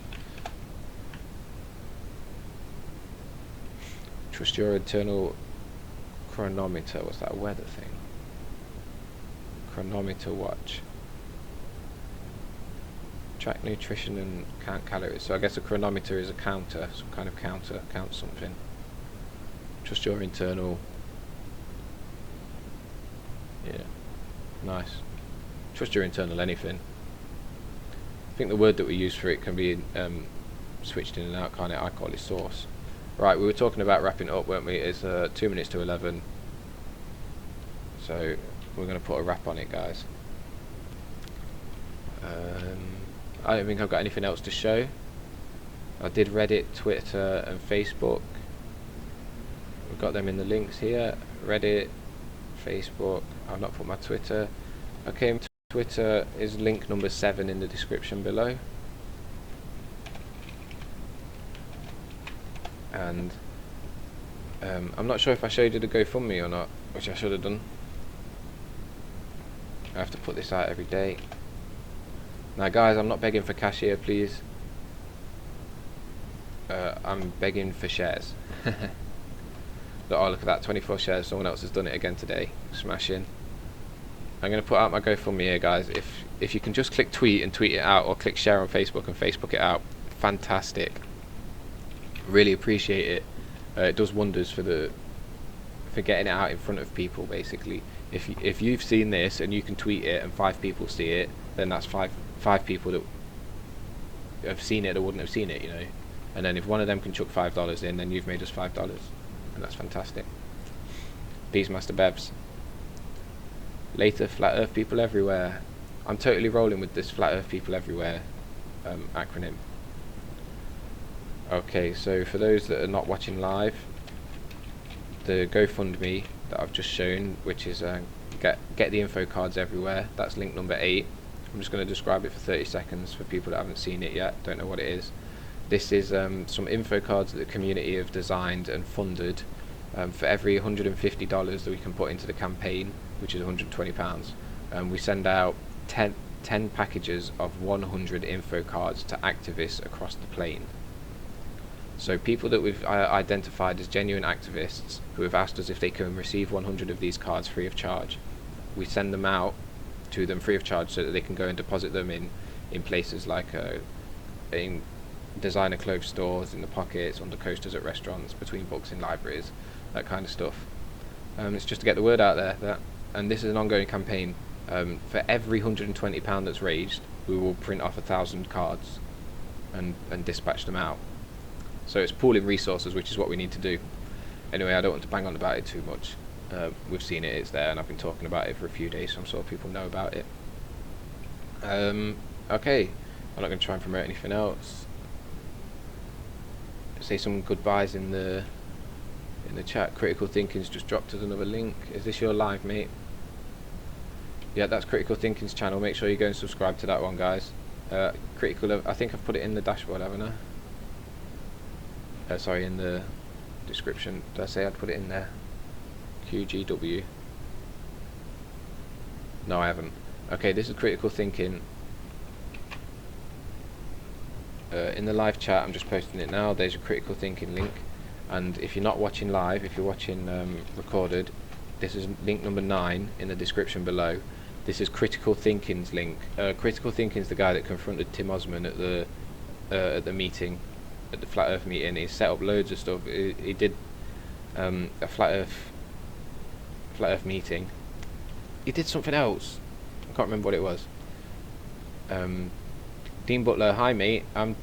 Trust your internal chronometer. What's that weather thing? Chronometer watch. Track nutrition and count calories. So I guess a chronometer is a counter, some kind of counter, count something. Trust your internal. Yeah, nice. Trust your internal anything. I think the word that we use for it can be switched in and out, can't it? I call it source. Right, we were talking about wrapping it up, weren't we? It's 2 minutes to 11. So we're going to put a wrap on it, guys. I don't think I've got anything else to show. I did Reddit, Twitter and Facebook. We've got them in the links here. Reddit, Facebook. I've not put my Twitter. Okay, Twitter is link number 7 in the description below. And I'm not sure if I showed you the GoFundMe or not, which I should have done. I have to put this out every day. Now guys, I'm not begging for cash here, please. I'm begging for shares. Oh, look at that, 24 shares. Someone else has done it again today. Smashing. I'm going to put out my GoFundMe here, guys. If you can just click tweet and tweet it out, or click share on Facebook and Facebook it out, fantastic. Really appreciate it. It does wonders for getting it out in front of people. Basically, if you've seen this and you can tweet it and 5 people see it, then that's five people that have seen it that wouldn't have seen it, you know. And then if one of them can chuck $5 in, then you've made us $5, and that's fantastic. Beastmaster Bevs. Later, Flat Earth people everywhere. I'm totally rolling with this Flat Earth people everywhere acronym. Okay, so for those that are not watching live, the GoFundMe that I've just shown, which is get the info cards everywhere, that's link number 8. I'm just going to describe it for 30 seconds for people that haven't seen it yet, don't know what it is. This is some info cards that the community have designed and funded for every $150 that we can put into the campaign, which is £120. We send out 10 packages of 100 info cards to activists across the plane. So people that we've identified as genuine activists who have asked us if they can receive 100 of these cards free of charge, we send them out to them free of charge so that they can go and deposit them in places like in designer clothes stores, in the pockets, under coasters at restaurants, between books in libraries, that kind of stuff. It's just to get the word out there. And this is an ongoing campaign. For every £120 that's raised, we will print off 1,000 cards and dispatch them out. So it's pooling resources, which is what we need to do. Anyway, I don't want to bang on about it too much. We've seen it, it's there, and I've been talking about it for a few days, so I'm sure people know about it. Okay, I'm not going to try and promote anything else. Say some goodbyes in the chat. Critical Thinking's just dropped us another link. Is this your live, mate? Yeah, that's Critical Thinking's channel. Make sure you go and subscribe to that one, guys. Critical, I think I've put it in the dashboard, haven't I? Sorry, in the description. Did I say I'd put it in there? QGW. No, I haven't. Okay, this is Critical Thinking. In the live chat, I'm just posting it now. There's a Critical Thinking link. And if you're not watching live, if you're watching recorded, this is link number 9 in the description below. This is Critical Thinking's link. Critical Thinking's the guy that confronted Tim Osman at the meeting, at the Flat Earth meeting. He set up loads of stuff. He did a Flat Earth meeting. He did something else. I can't remember what it was. Dean Butler, hi mate. I'm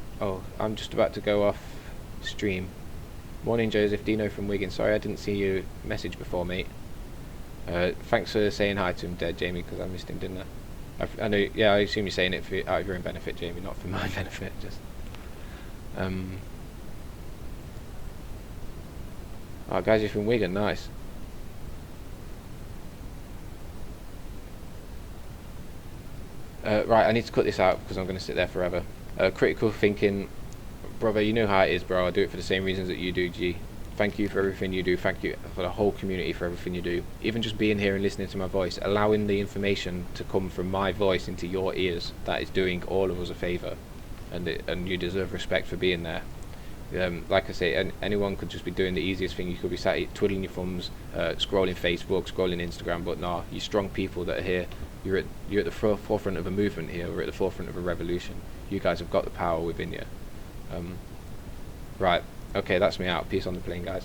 just about to go off stream. Morning Joseph, Dino from Wigan. Sorry I didn't see your message before, mate. Thanks for saying hi to him, dead Jamie, because I missed him, didn't I? I know. Yeah, I assume you're saying it out of your own benefit, Jamie, not for my benefit. Just. Oh, guys, you're from Wigan, nice. Right, I need to cut this out because I'm going to sit there forever. Critical Thinking, brother, you know how it is, bro. I do it for the same reasons that you do, G. Thank you for everything you do. Thank you for the whole community for everything you do. Even just being here and listening to my voice, allowing the information to come from my voice into your ears, that is doing all of us a favour. And you deserve respect for being there. Like I say, anyone could just be doing the easiest thing. You could be sat twiddling your thumbs, scrolling Facebook, scrolling Instagram, but nah, you strong people that are here, you're at the forefront of a movement here. We're at the forefront of a revolution. You guys have got the power within you. Right, okay, that's me out. Peace on the plane, guys.